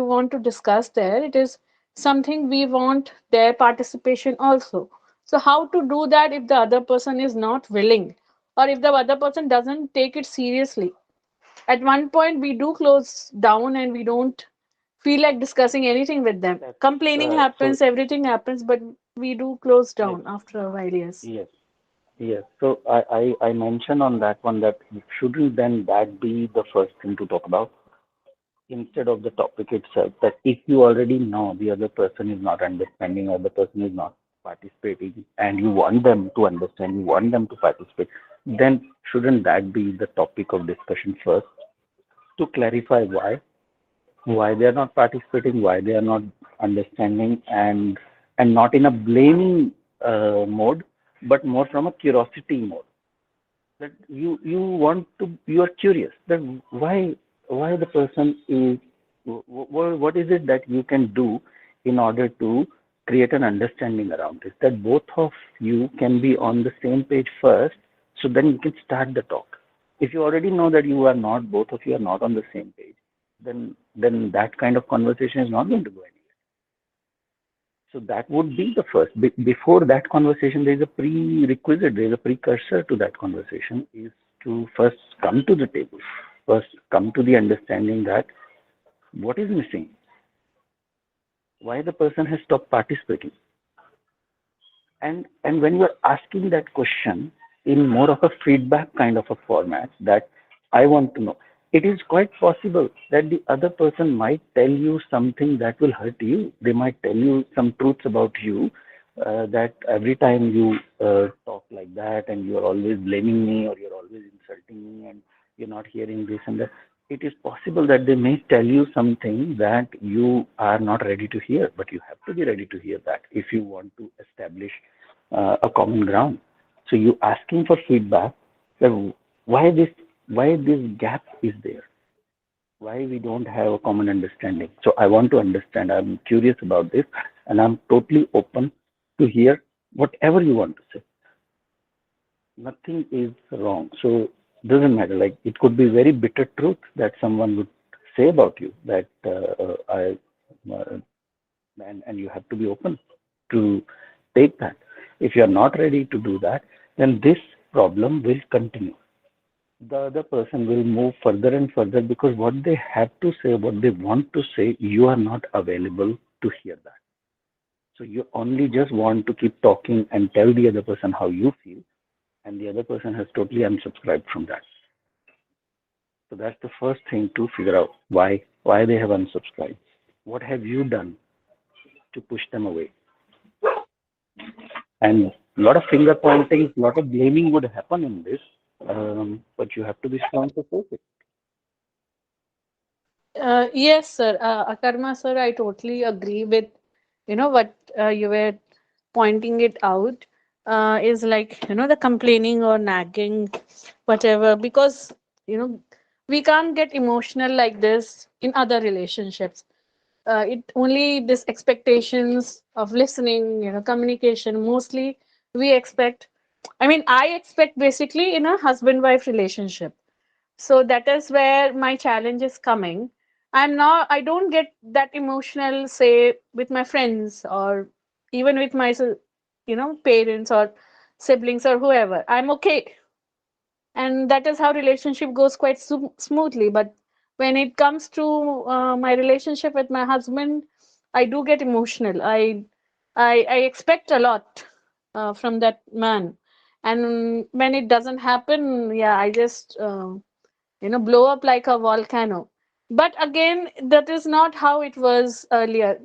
want to discuss there, it is something we want their participation also. So how to do that if the other person is not willing, or if the other person doesn't take it seriously? At one point we do close down and we don't feel like discussing anything with them. Complaining happens, everything happens, but we do close down after a while. Yes. So I mentioned on that one that shouldn't then that be the first thing to talk about instead of the topic itself? That if you already know the other person is not understanding or the person is not participating, and you want them to understand, you want them to participate, then shouldn't that be the topic of discussion first, to clarify why they are not participating, why they are not understanding and not in a blaming mode, but more from a curiosity mode. That you are curious that why the person is, what is it that you can do in order to create an understanding around this, that both of you can be on the same page first, so then you can start the talk. If you already know that both of you are not on the same page, then that kind of conversation is not going to go anywhere. So that would be the first. Before that conversation, there is a prerequisite, there is a precursor to that conversation, is to first come to the table, first come to the understanding that what is missing, why the person has stopped participating. And when you are asking that question in more of a feedback kind of a format, that I want to know, it is quite possible that the other person might tell you something that will hurt you. They might tell you some truths about you, that every time you talk like that and you're always blaming me, or you're always insulting me, and you're not hearing this and that. It is possible that they may tell you something that you are not ready to hear, but you have to be ready to hear that if you want to establish a common ground. So you asking for feedback, that why this gap is there, why we don't have a common understanding. So I want to understand, I'm curious about this, and I'm totally open to hear whatever you want to say. Nothing is wrong. So doesn't matter, like it could be very bitter truth that someone would say about you, that and you have to be open to take that. If you are not ready to do that, then this problem will continue. The other person will move further and further, because what they have to say, what they want to say, you are not available to hear that. So you only just want to keep talking and tell the other person how you feel, and the other person has totally unsubscribed from that. So that's the first thing to figure out, why they have unsubscribed. What have you done to push them away? And a lot of finger pointing, a lot of blaming would happen in this, but you have to be strong to face it. Yes, sir. Akarma, sir, I totally agree with, what you were pointing it out, is like, the complaining or nagging, whatever, because, we can't get emotional like this in other relationships. It only this expectations of listening, communication, mostly we expect. I mean, I expect basically in a husband-wife relationship. So that is where my challenge is coming. I don't get that emotional, say, with my friends, or even with my parents or siblings or whoever. I'm okay, and that is how relationship goes quite smoothly. But when it comes to my relationship with my husband, I do get emotional. I expect a lot from that man, and when it doesn't happen, yeah, I just blow up like a volcano. But again, that is not how it was earlier.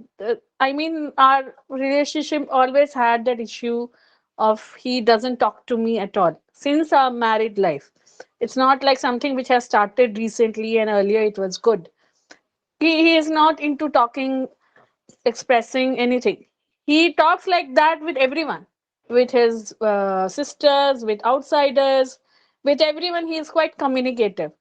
I mean, our relationship always had that issue of he doesn't talk to me at all since our married life. It's not like something which has started recently and earlier it was good. He is not into talking, expressing anything. He talks like that with everyone, with his sisters, with outsiders, with everyone. He is quite communicative,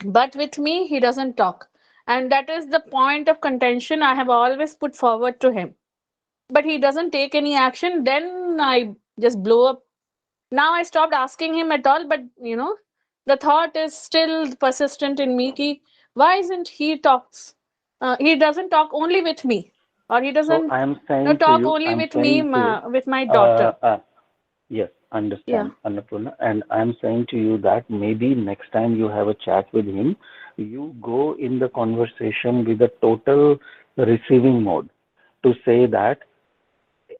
but with me, he doesn't talk. And that is the point of contention I have always put forward to him. But he doesn't take any action, then I just blow up. Now I stopped asking him at all, but the thought is still persistent in me. Why isn't he talks? He doesn't talk only with me, or he So doesn't I am saying to talk you, only with me, with my uh, daughter. uh, yes, Yeah. understand, Annapurna. And I'm saying to you that maybe next time you have a chat with him, you go in the conversation with a total receiving mode, to say that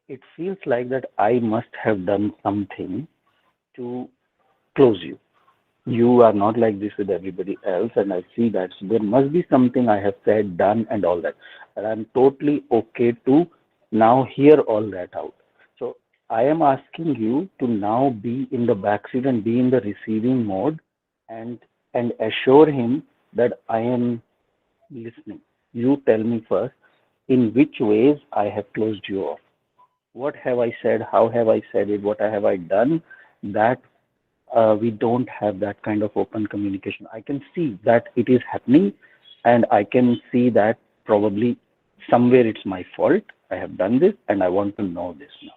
it feels like that I must have done something to close you. You are not like this with everybody else, and I see that. So there must be something I have said, done, and all that. And I'm totally okay to now hear all that out. So I am asking you to now be in the backseat and be in the receiving mode, and assure him that I am listening. You tell me first, in which ways I have closed you off. What have I said? How have I said it? What have I done? That we don't have that kind of open communication. I can see that it is happening, and I can see that probably somewhere it's my fault. I have done this, and I want to know this now.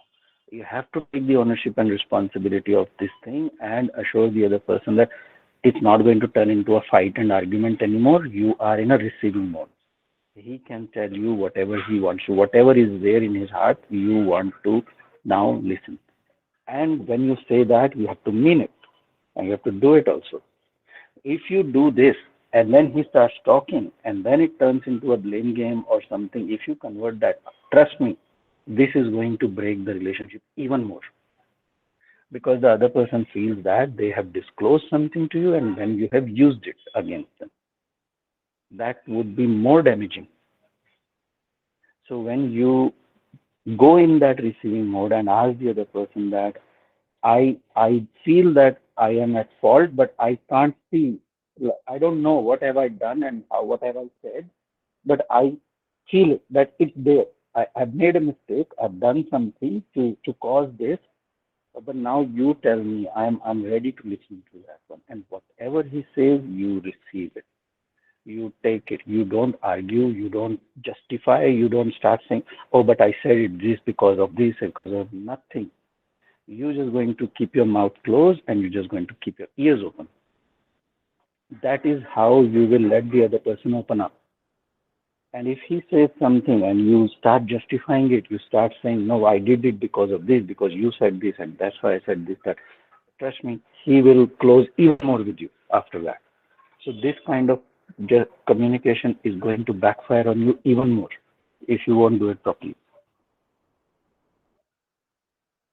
You have to take the ownership and responsibility of this thing and assure the other person that it's not going to turn into a fight and argument anymore. You are in a receiving mode. He can tell you whatever he wants to, whatever is there in his heart, you want to now listen. And when you say that, you have to mean it, and you have to do it also. If you do this and then he starts talking and then it turns into a blame game or something, if you convert that, trust me, this is going to break the relationship even more, because the other person feels that they have disclosed something to you and then you have used it against them. That would be more damaging. So when you go in that receiving mode and ask the other person that I feel that I am at fault, but I can't see, I don't know what have I done and what have I said, but I feel that it's there. I've made a mistake. I've done something to cause this, but now you tell me I'm ready to listen to that one. And whatever he says, you receive it. You take it. You don't argue. You don't justify. You don't start saying, oh, but I said it this because of this and because of nothing. You're just going to keep your mouth closed and you're just going to keep your ears open. That is how you will let the other person open up. And if he says something and you start justifying it, you start saying, no, I did it because of this, because you said this, and that's why I said this, that. Trust me, he will close even more with you after that. So this kind of communication is going to backfire on you even more if you won't do it properly.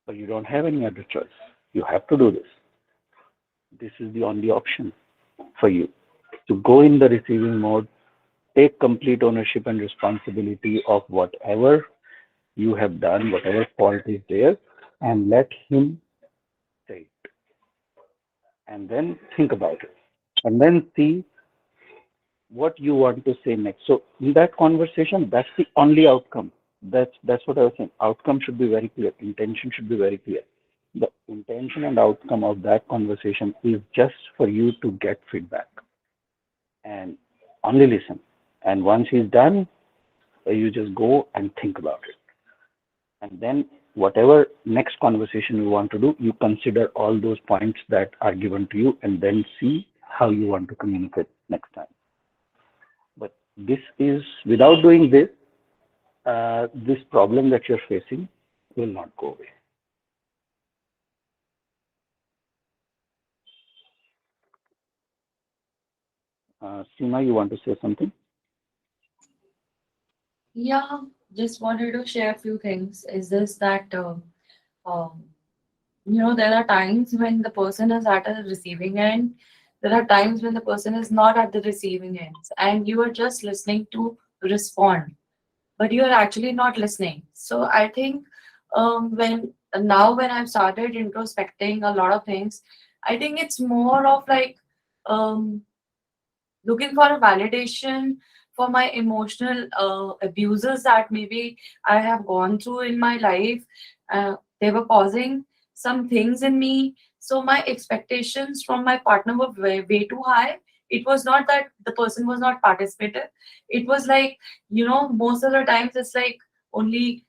But you don't have any other choice. You have to do this. This is the only option for you, to go in the receiving mode, take complete ownership and responsibility of whatever you have done, whatever fault is there, and let him say it. And then think about it. And then see what you want to say next. So in that conversation, that's the only outcome. That's what I was saying. Outcome should be very clear. Intention should be very clear. The intention and outcome of that conversation is just for you to get feedback and only listen. And once he's done, you just go and think about it. And then whatever next conversation you want to do, you consider all those points that are given to you and then see how you want to communicate next time. But this is, without doing this, this problem that you're facing will not go away. Seema, you want to say something? Yeah, just wanted to share a few things. Is this that, there are times when the person is at a receiving end. There are times when the person is not at the receiving end, and you are just listening to respond, but you are actually not listening. So I think when I've started introspecting a lot of things, I think it's more of like looking for a validation for my emotional abuses that maybe I have gone through in my life. They were causing some things in me. So my expectations from my partner were way too high. It was not that the person was not participative. It was like, most of the times it's like only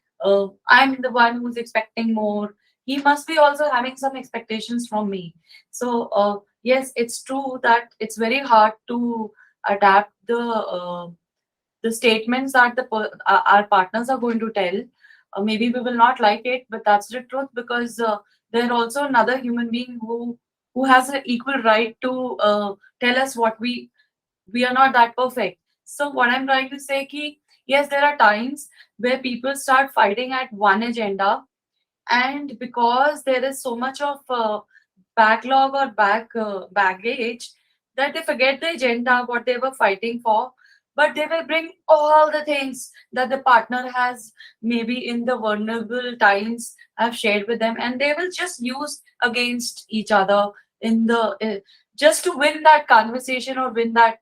I'm the one who's expecting more. He must be also having some expectations from me. So yes, it's true that it's very hard to adapt the statements that our partners are going to tell. Maybe we will not like it, but that's the truth, because they're also another human being who has an equal right to tell us what we are not that perfect. So what I'm trying to say ki, yes, there are times where people start fighting at one agenda, and because there is so much of backlog or baggage, that they forget the agenda, what they were fighting for, but they will bring all the things that the partner has maybe in the vulnerable times have shared with them, and they will just use against each other in the just to win that conversation or win that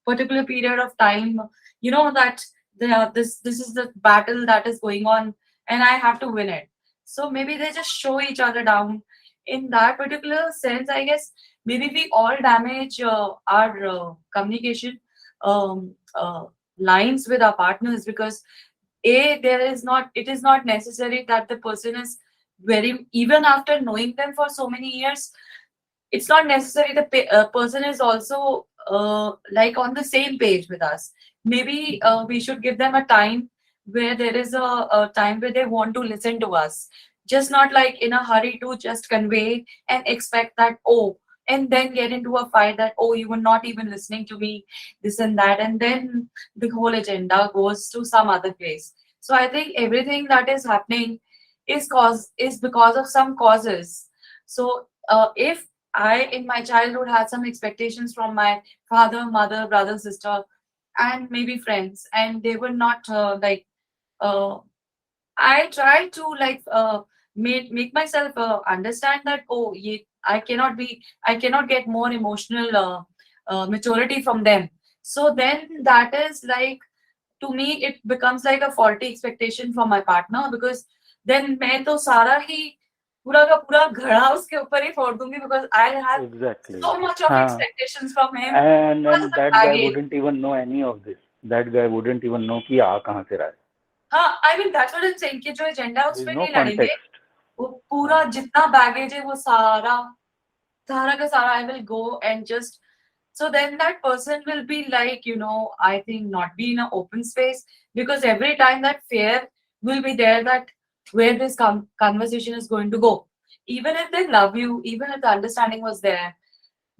particular period of time. That this is the battle that is going on, and I have to win it. So maybe they just show each other down. In that particular sense, I guess maybe we all damage our communication lines with our partners, because it is not necessary that the person is very, even after knowing them for so many years, it's not necessary the person is also like on the same page with us. Maybe we should give them a time where there is a time where they want to listen to us, just not like in a hurry to just convey and expect that, oh, and then get into a fight that, oh, you were not even listening to me, this and that, and then the whole agenda goes to some other place. So I think everything that is happening is because of some causes. So if I, in my childhood, had some expectations from my father, mother, brother, sister, and maybe friends, and they were not uh, I try to make myself understand that, oh, I cannot get more emotional maturity from them. So then that is like, to me, it becomes like a faulty expectation from my partner, because then मैं तो सारा ही पूरा का पूरा घड़ा उसके ऊपर ही फोड़ दूंगी, because I have Exactly. so much of expectations from him. And because of the that guy baggage. wouldn't even know any of this. That guy wouldn't even know कि आ कहाँ से रहा है. हाँ, I mean that's what I'm saying, कि जो agenda उस There's पे no नहीं लड़ेंगे, context. वो पूरा जितना बैगेज है वो सारा सारा का सारा I will go and just, so then that person will be like, I think not be in an open space, because every time that fear will be there, that where this conversation is going to go. Even if they love you, even if the understanding was there,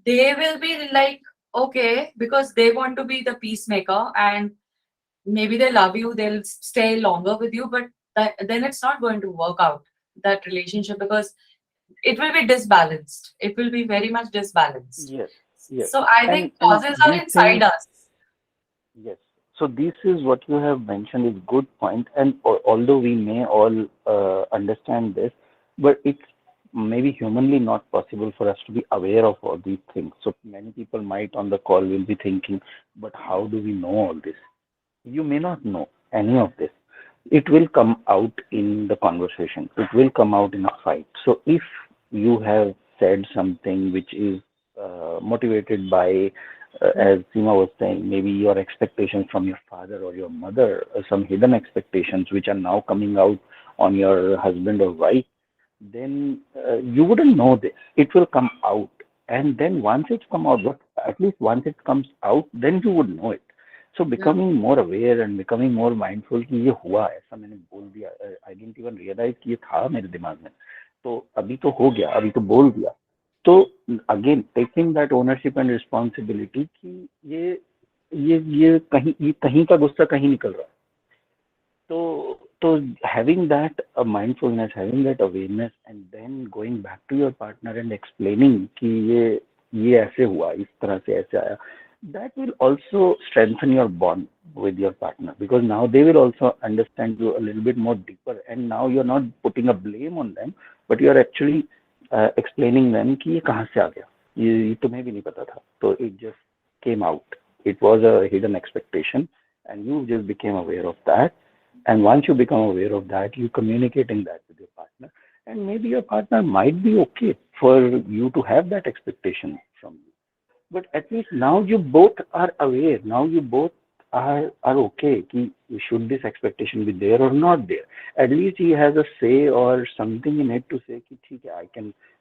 they will be like, okay, because they want to be the peacemaker, and maybe they love you, they'll stay longer with you, but then it's not going to work out, that relationship, because it will be disbalanced. It will be very much disbalanced. Yes. Yes. So I think And causes are these inside things, us. yes. So this is what you have mentioned is good point. And although we may all understand this, but it's maybe humanly not possible for us to be aware of all these things. So many people might on the call will be thinking, but how do we know all this? You may not know any of this. It will come out in the conversation. It will come out in a fight. So if you have said something which is motivated by, as Seema was saying, maybe your expectations from your father or your mother, some hidden expectations which are now coming out on your husband or wife, then you wouldn't know this. It will come out. And then once it's come out, but at least once it comes out, then you would know it. So becoming more aware and becoming more mindful कि ये हुआ, ऐसा मैंने बोल दिया, I didn't even realize कि ये था मेरे दिमाग में, तो अभी तो हो गया, अभी तो बोल दिया. तो again taking that ownership and responsibility कि ये कहीं का गुस्सा कहीं निकल रहा है. So having that mindfulness, having that awareness, and then going back to your partner and explaining कि ये ऐसे हुआ, इस तरह से ऐसे आया, that will also strengthen your bond with your partner, because now they will also understand you a little bit more deeper, and now you're not putting a blame on them, but you're actually explaining them कि ये कहाँ से आ गया, ये तुम्हें भी नहीं पता था, so it just came out. It was a hidden expectation, and you just became aware of that. And once you become aware of that, you communicating that with your partner, and maybe your partner might be okay for you to have that expectation from you. But at least now you both are aware. Now you both are okay. Ki, should this expectation be there or not there? At least he has a say or something in it to say, ki, theek hai,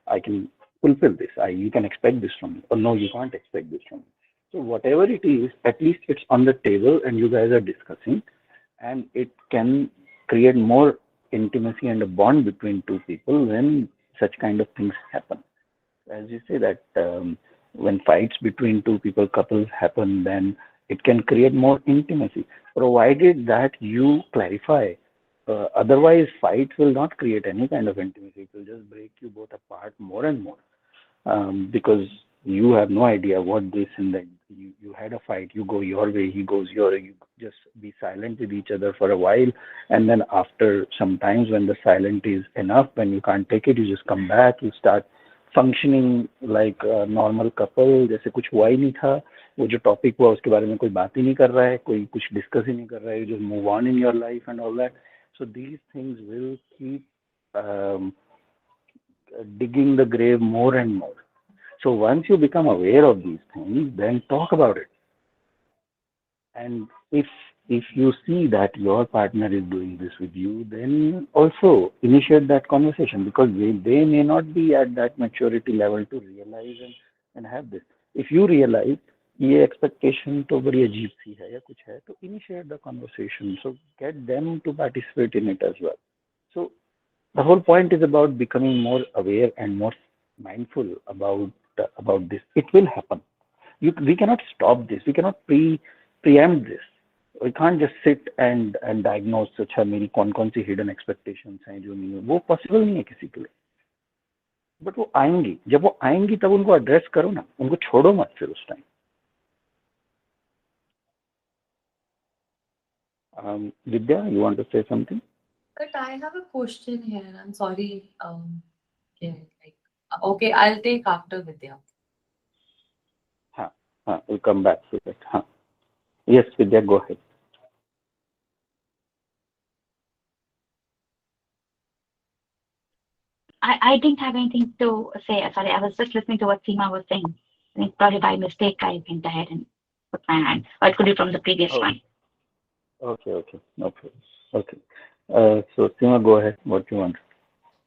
I can fulfill this. You can expect this from me, or no, you can't expect this from me. So whatever it is, at least it's on the table, and you guys are discussing, and it can create more intimacy and a bond between two people when such kind of things happen. As you say that when fights between two people, couples happen, then it can create more intimacy, provided that you clarify. Otherwise, fights will not create any kind of intimacy. It will just break you both apart more and more, because you have no idea what this and that. You had a fight, you go your way, he goes your way, you just be silent with each other for a while, and then after some times when the silence is enough, when you can't take it, you just come back, you start functioning like a normal couple, जैसे कुछ हुआ ही नहीं था, वो जो topic हुआ उसके बारे में कोई बात ही नहीं कर रहा है, कोई कुछ डिस्कस ही नहीं कर रहा है, you just move on in your life and all that. So these things will keep digging the grave more and more. So once you become aware of these things, then talk about it. And if you see that your partner is doing this with you, then also initiate that conversation, because they may not be at that maturity level to realize and have this. If you realize ये expectation तो बड़ी अजीब सी है या कुछ है, तो initiate the conversation. So get them to participate in it as well. So the whole point is about becoming more aware and more mindful about this. It will happen. We cannot stop this. We cannot preempt this. We can't just sit and diagnose अच्छा मेरी कौन सी hidden expectations हैं जो नहीं है, वो possible नहीं है किसी के लिए. But वो आएंगी, जब वो आएंगी तब उनको address करो ना, उनको छोड़ो मत फिर उस time. Vidya, you want to say something? But I have a question here. I'm sorry. Okay, I'll take after Vidya. We'll come back to it. Yes, Vidya, go ahead. I didn't have anything to say. Sorry, I was just listening to what Seema was saying. I think probably by mistake I went ahead and put my hand. Or it could be from the previous one. Okay, no problem. Okay. So Seema, go ahead. What you want?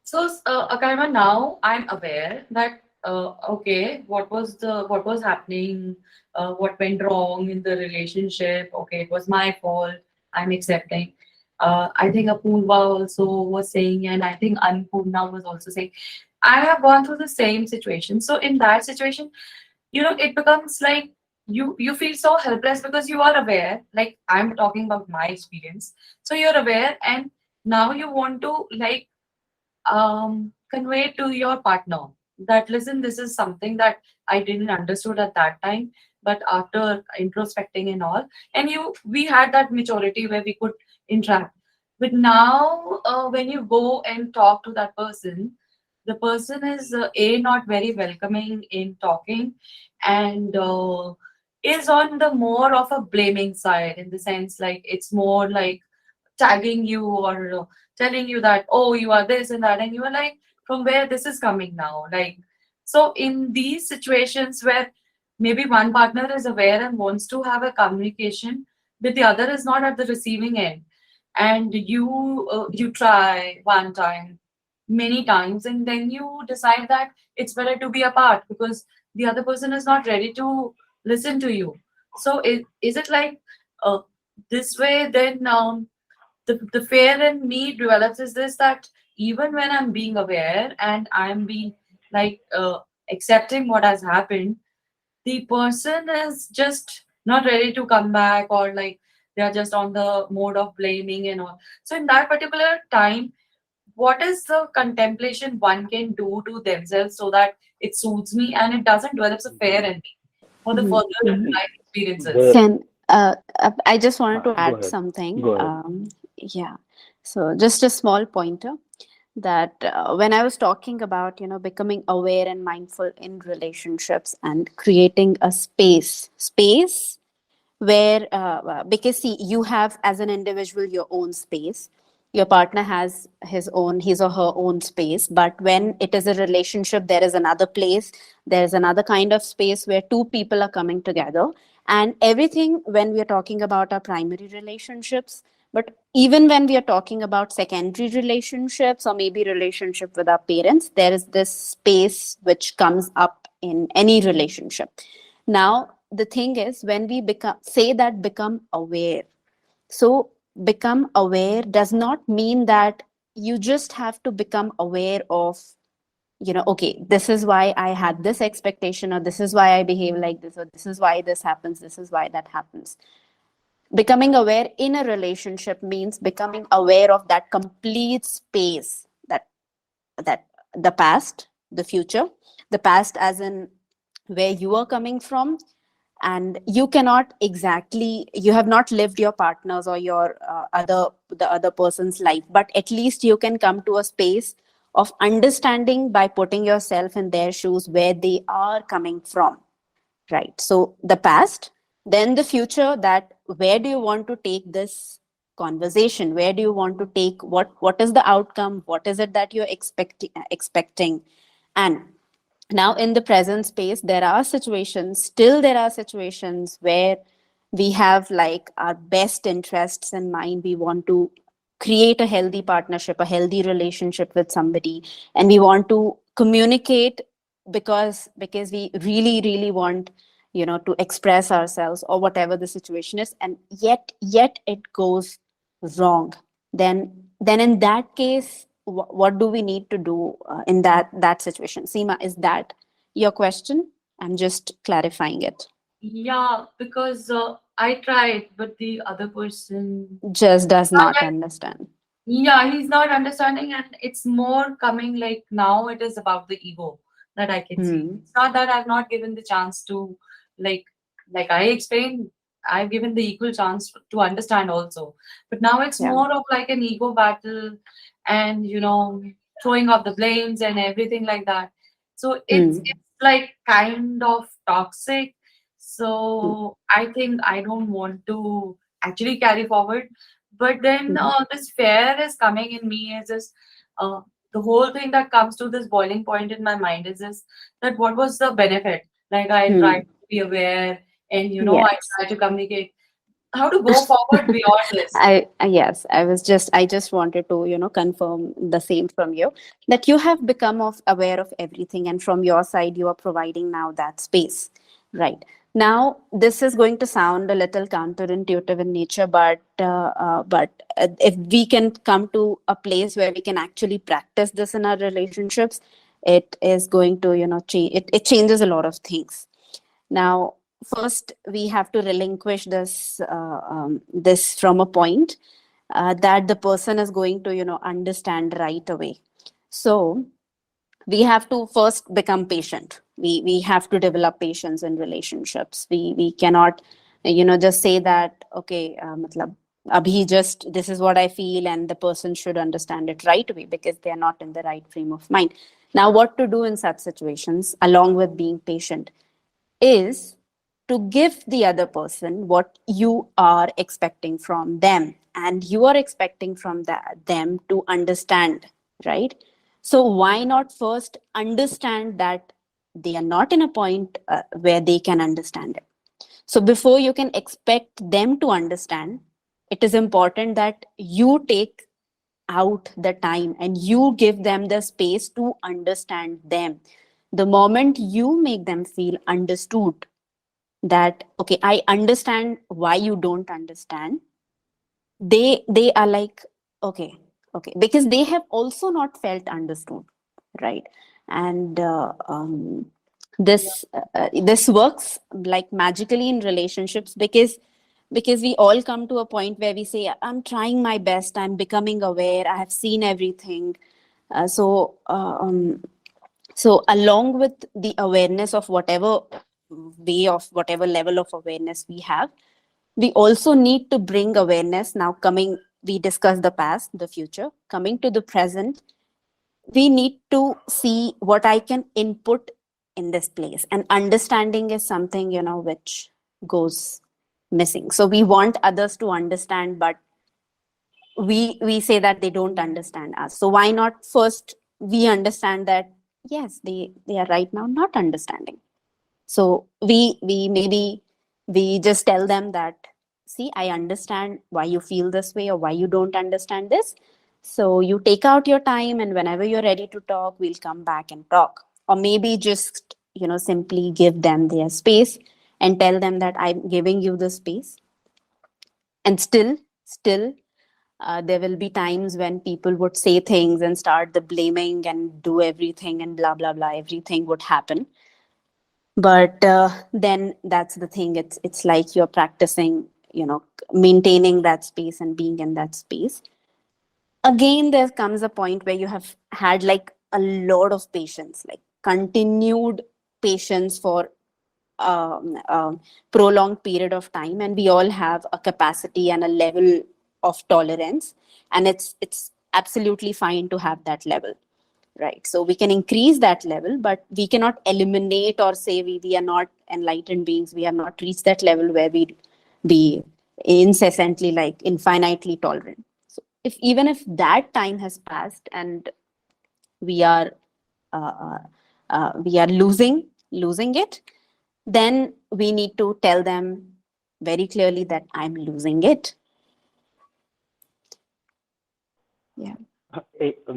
So, Akarma, now I'm aware that okay, what was happening, what went wrong in the relationship. Okay, it was my fault. I'm accepting. I think Apurva also was saying, and I think Annapurna was also saying, I have gone through the same situation. So in that situation, it becomes like you feel so helpless because you are aware, like I'm talking about my experience. So you're aware, and now you want to convey to your partner that, listen, this is something that I didn't understood at that time, but after introspecting and all, and we had that maturity where we could interact. But now when you go and talk to that person, the person is not very welcoming in talking, and is on the more of a blaming side, in the sense like it's more like tagging you or telling you that, oh, you are this and that, and you are like, from where this is coming now? So in these situations where maybe one partner is aware and wants to have a communication, but the other is not at the receiving end, and you try one time, many times, and then you decide that it's better to be apart because the other person is not ready to listen to you. So is it like this way? Then the fear in me develops is this, that even when I'm being aware and I'm being accepting what has happened, the person is just not ready to come back, or they're just on the mode of blaming and all. So in that particular time, what is the contemplation one can do to themselves so that it suits me and it doesn't develop a fear in me for the further life experiences? I just wanted to Go add ahead. something. Go ahead. Yeah. So just a small pointer that when I was talking about, becoming aware and mindful in relationships and creating a space where, because see, you have as an individual your own space, your partner has his or her own space, but when it is a relationship, there is another place, there is another kind of space where two people are coming together. And everything, when we are talking about our primary relationships, but even when we are talking about secondary relationships or maybe relationship with our parents, there is this space which comes up in any relationship. Now, the thing is, when we become aware. So become aware does not mean that you just have to become aware of, okay, this is why I had this expectation, or this is why I behave like this, or this is why this happens, this is why that happens. Becoming aware in a relationship means becoming aware of that complete space, that the past, the future, the past as in where you are coming from, and you have not lived your partner's or your the other person's life, but at least you can come to a space of understanding by putting yourself in their shoes, where they are coming from. right? So the past, then the future, that where do you want to take this conversation? Where do you want to take, what is the outcome? What is it that you're expecting? And now in the present space, there are situations where we have like our best interests in mind. We want to create a healthy partnership, a healthy relationship with somebody, and we want to communicate because we really want, to express ourselves or whatever the situation is, and yet it goes wrong. Then in that case, what do we need to do in that situation? Seema, is that your question? I'm just clarifying it. Yeah, because I tried, but the other person, Just does not understand. yeah, he's not understanding, and it's more coming like now it is about the ego that I can see. It's not that I've not given the chance to, like I explained, I've given the equal chance to understand also. But now it's Yeah. more of like an ego battle and, throwing off the blames and everything like that. So it's like kind of toxic. So I think I don't want to actually carry forward. But then this fear is coming in me as this, the whole thing that comes to this boiling point in my mind is this, that what was the benefit? Like I tried to be aware and, I Yes. try to communicate. How to go forward beyond this? I just wanted to, confirm the same from you, that you have become aware of everything, and from your side, you are providing now that space, right? Now, this is going to sound a little counterintuitive in nature, but if we can come to a place where we can actually practice this in our relationships, it is going to, change. It changes a lot of things. Now, first, we have to relinquish this from a point that the person is going to, understand right away. So we have to first become patient. We have to develop patience in relationships. We cannot, just say that, okay, matlab, abhi just, this is what I feel, and the person should understand it right away, because they are not in the right frame of mind. Now, what to do in such situations, along with being patient, is to give the other person what you are expecting from them, and you are expecting from them to understand, right? So why not first understand that they are not in a point where they can understand it? So before you can expect them to understand, it is important that you take out the time and you give them the space to understand them. The moment you make them feel understood, that, okay, I understand why you don't understand, they are like, okay, because they have also not felt understood, right? And this works like magically in relationships, because we all come to a point where we say, I'm trying my best, I'm becoming aware, I have seen everything. So along with the awareness of whatever level of awareness we have, we also need to bring awareness. Now, we discussed the past, the future, coming to the present, we need to see what I can input in this place. And understanding is something, which goes missing. So we want others to understand, but we say that they don't understand us. So why not first we understand that, yes, they are right now not understanding. So we just tell them that, see, I understand why you feel this way or why you don't understand this. So you take out your time, and whenever you're ready to talk, we'll come back and talk. Or maybe just, simply give them their space and tell them that I'm giving you the space. And still, there will be times when people would say things and start the blaming and do everything and blah, blah, blah, everything would happen. But then that's the thing. It's like you're practicing, maintaining that space and being in that space. Again, there comes a point where you have had like a lot of patience, like continued patience for prolonged period of time, and we all have a capacity and a level of tolerance, and it's absolutely fine to have that level. right? So we can increase that level, but we cannot eliminate or say we are not enlightened beings. We have not reached that level where we be incessantly, like infinitely tolerant. So even if that time has passed and we are losing it, then we need to tell them very clearly that I'm losing it. Yeah.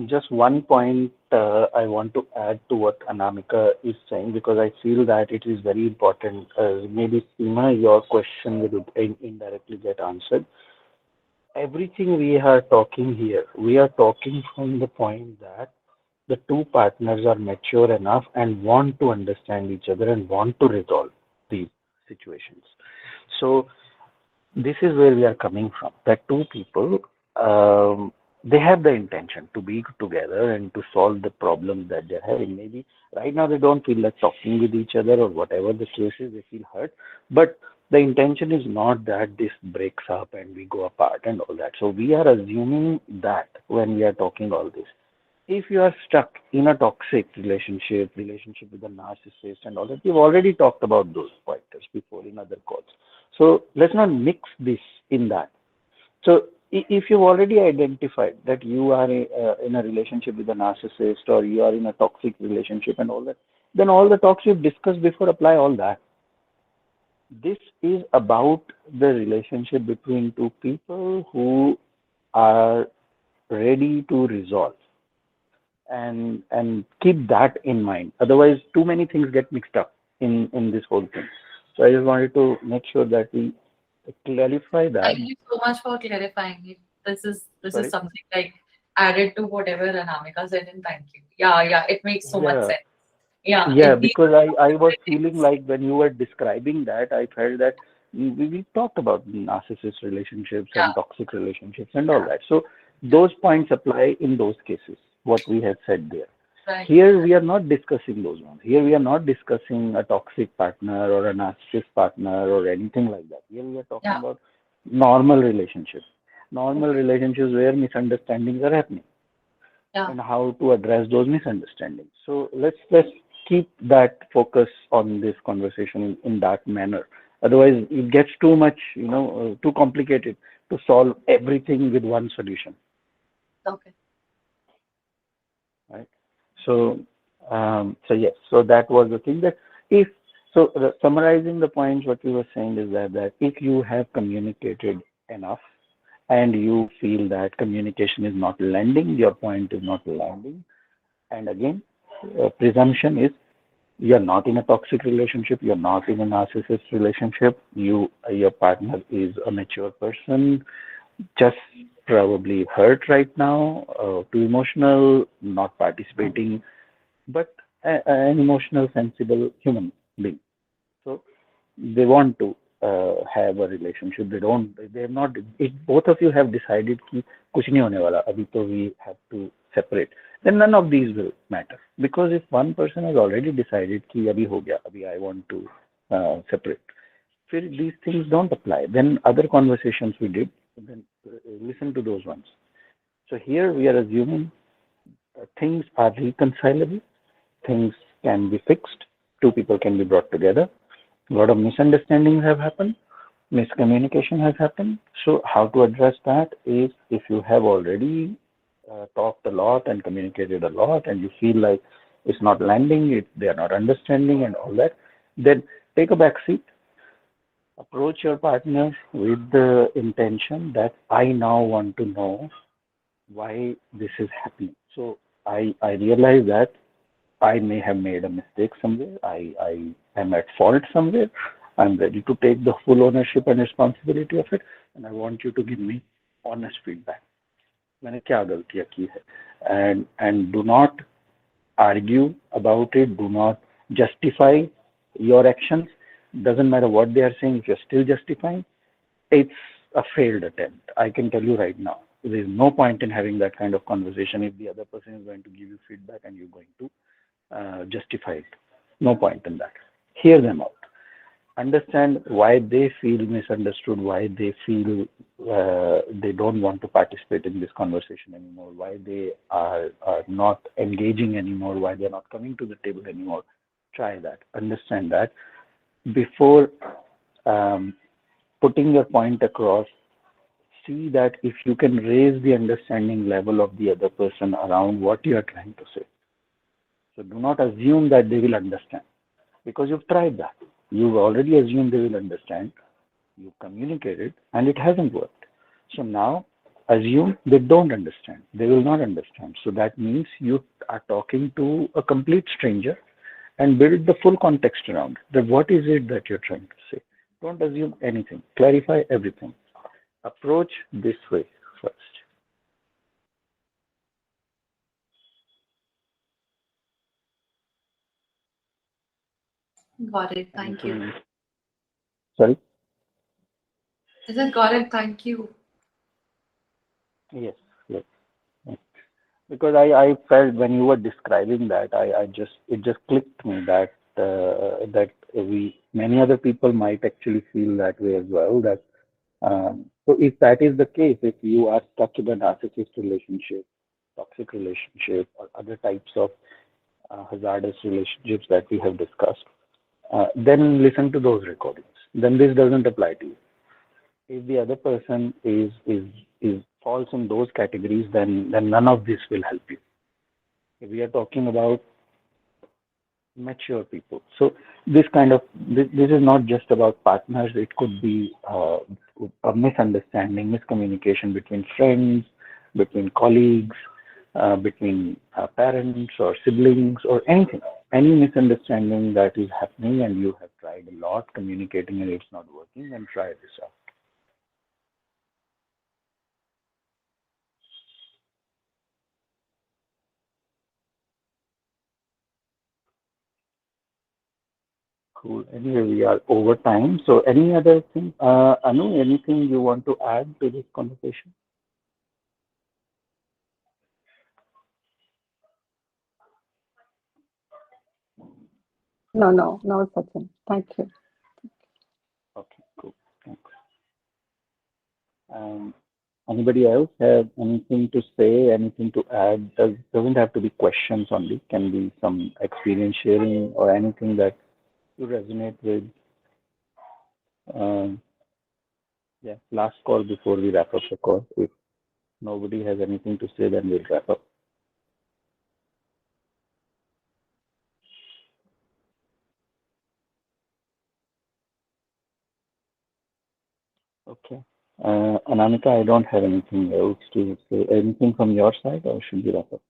Just one point I want to add to what Anamika is saying, because I feel that it is very important. Maybe Seema, your question will indirectly get answered. Everything we are talking here, we are talking from the point that the two partners are mature enough and want to understand each other and want to resolve these situations. So this is where we are coming from. That two people, they have the intention to be together and to solve the problems that they're having. Maybe right now they don't feel like talking with each other, or whatever the case is, they feel hurt. But the intention is not that this breaks up and we go apart and all that. So we are assuming that when we are talking all this. If you are stuck in a toxic relationship with a narcissist and all that, we've already talked about those pointers before in other calls. So let's not mix this in that. So if you've already identified that you are in a relationship with a narcissist, or you are in a toxic relationship and all that, then all the talks you've discussed before apply, all that. This is about the relationship between two people who are ready to resolve. And keep that in mind. Otherwise, too many things get mixed up in this whole thing. So I just wanted to make sure that we clarify that. Thank you so much for clarifying it. This is Sorry? something like added to whatever Anamika said, and thank you. Yeah, it makes so much sense. Yeah, because I was feeling like when you were describing that, I felt that we talked about narcissist relationships and toxic relationships and all that. So those points apply in those cases, what we have said there. Right. Here we are not discussing those ones. Here we are not discussing a toxic partner or a narcissist partner or anything like that. Here we are talking about normal relationships. Normal relationships where misunderstandings are happening. And how to address those misunderstandings. So let's keep that focus on this conversation in that manner. Otherwise, it gets too much, too complicated to solve everything with one solution. Okay. Right. So yes. So that was the thing that summarizing the points, what we were saying is that if you have communicated enough, and you feel that communication is not landing, your point is not landing, and again, presumption is you're not in a toxic relationship, you're not in a narcissist relationship, your partner is a mature person, just probably hurt right now, too emotional, not participating, but an emotional, sensible human being. So they want to have a relationship. Both of you have decided कि कुछ नहीं होने वाला, अभी तो we have to separate. Then none of these will matter, because if one person has already decided कि अभी हो गया, अभी I want to separate, फिर these things don't apply. Then other conversations we did, then listen to those ones. So here we are assuming things are reconcilable, things can be fixed, two people can be brought together. A lot of misunderstandings have happened, miscommunication has happened. So how to address that is, if you have already talked a lot and communicated a lot, and you feel like it's not landing, they are not understanding and all that, then take a back seat. Approach your partner with the intention that I now want to know why this is happening. So I realize that I may have made a mistake somewhere. I am at fault somewhere. I'm ready to take the full ownership and responsibility of it, and I want you to give me honest feedback. मैंने क्या गलतियाँ की है? And do not argue about it. Do not justify your actions. Doesn't matter what they are saying. If you're still justifying, it's a failed attempt. I can tell you right now. There is no point in having that kind of conversation if the other person is going to give you feedback and you're going to justify it. No point in that. Hear them out. Understand why they feel misunderstood, why they feel they don't want to participate in this conversation anymore, why they are not engaging anymore, why they're not coming to the table anymore. Try that, understand that before putting your point across. See that if you can raise the understanding level of the other person around what you are trying to say. So do not assume that they will understand, because you've tried that. You've already assumed they will understand. You communicated and it hasn't worked. So now assume they don't understand. They will not understand. So that means you are talking to a complete stranger and build the full context around it. That what is it that you're trying to say? Don't assume anything. Clarify everything. Approach this way first. Got it. Thank you. Sorry? I said got it. Thank you. Yes, yes. Yes. Because I felt when you were describing that, it just clicked me that many other people might actually feel that way as well. That so if that is the case, if you are stuck in a narcissist relationship, toxic relationship, or other types of hazardous relationships that we have discussed, then listen to those recordings. Then this doesn't apply to you. If the other person is falls in those categories, then none of this will help you. If we are talking about mature people, so this is not just about partners. It could be a misunderstanding, miscommunication between friends, between colleagues, between parents or siblings, or anything. Any misunderstanding that is happening and you have tried a lot communicating and it's not working, then try this out. Cool. Anyway, we are over time. So any other thing, Anu, anything you want to add to this conversation? No, Sachin. Thank you. Okay, cool. Thanks. Anybody else have anything to say, anything to add? Doesn't have to be questions only. Can be some experience sharing or anything that you resonate with. Yeah, last call before we wrap up the call. If nobody has anything to say, then we'll wrap up. Okay. Anamika, I don't have anything else to say. Anything from your side, or should we wrap up?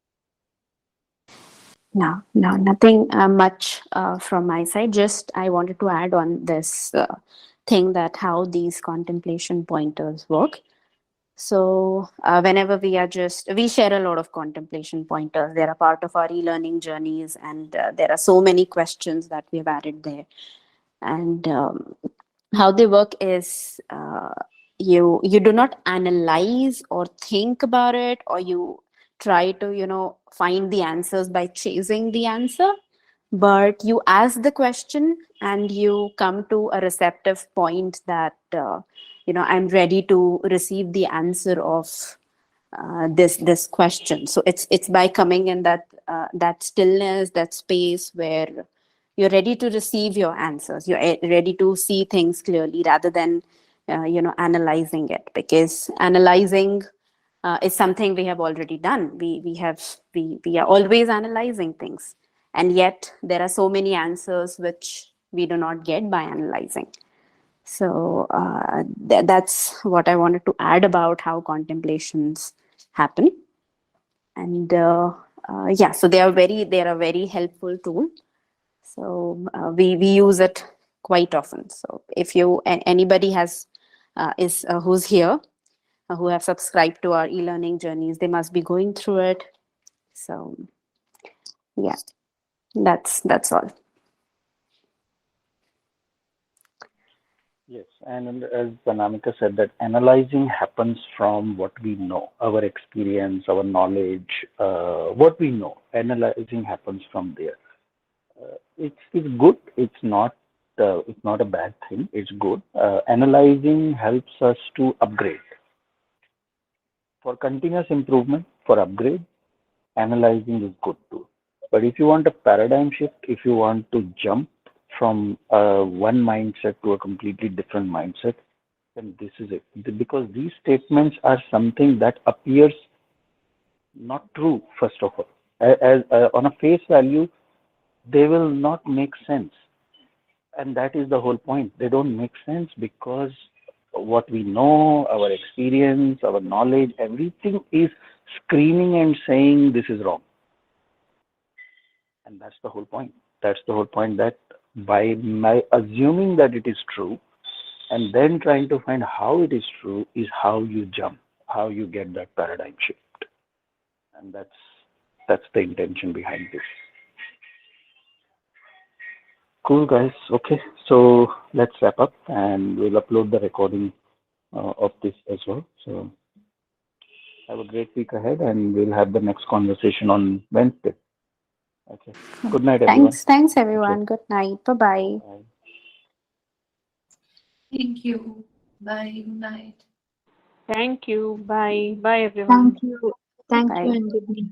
No, nothing much from my side. Just I wanted to add on this thing that how these contemplation pointers work. So whenever we share a lot of contemplation pointers. They're a part of our e-learning journeys, and there are so many questions that we've added there. And how they work is you do not analyze or think about it, or you try to find the answers by chasing the answer, but you ask the question and you come to a receptive point that I'm ready to receive the answer of this question. So it's by coming in that stillness, that space where you're ready to receive your answers. You're ready to see things clearly rather than analyzing it, because analyzing is something we have already done. We are always analyzing things, and yet there are so many answers which we do not get by analyzing. So that's what I wanted to add about how contemplations happen. And yeah, so they are a very helpful tool. So we use it quite often. So if anybody who's here, who have subscribed to our e-learning journeys, they must be going through it. So yeah, that's all. Yes, and as Anamika said, that analyzing happens from what we know, our experience, our knowledge, what we know. Analyzing happens from there. It's good. It's not a bad thing. It's good. Analyzing helps us to upgrade. For continuous improvement, for upgrade, analyzing is good too. But if you want a paradigm shift, if you want to jump from one mindset to a completely different mindset, then this is it. Because these statements are something that appears not true, first of all. As on a face value, they will not make sense. And that is the whole point. They don't make sense because what we know, our experience, our knowledge, everything is screaming and saying this is wrong. And that's the whole point. That's the whole point, that by assuming that it is true and then trying to find how it is true is how you jump, how you get that paradigm shift. And that's the intention behind this. Cool, guys. Okay, so let's wrap up and we'll upload the recording of this as well. So have a great week ahead and we'll have the next conversation on Wednesday. Okay. Good night, everyone. Thanks everyone. Good night. Bye-bye. Bye. Thank you. Bye. Good night. Thank you. Bye. Bye, everyone. Thank you. Thank Bye. you and good night.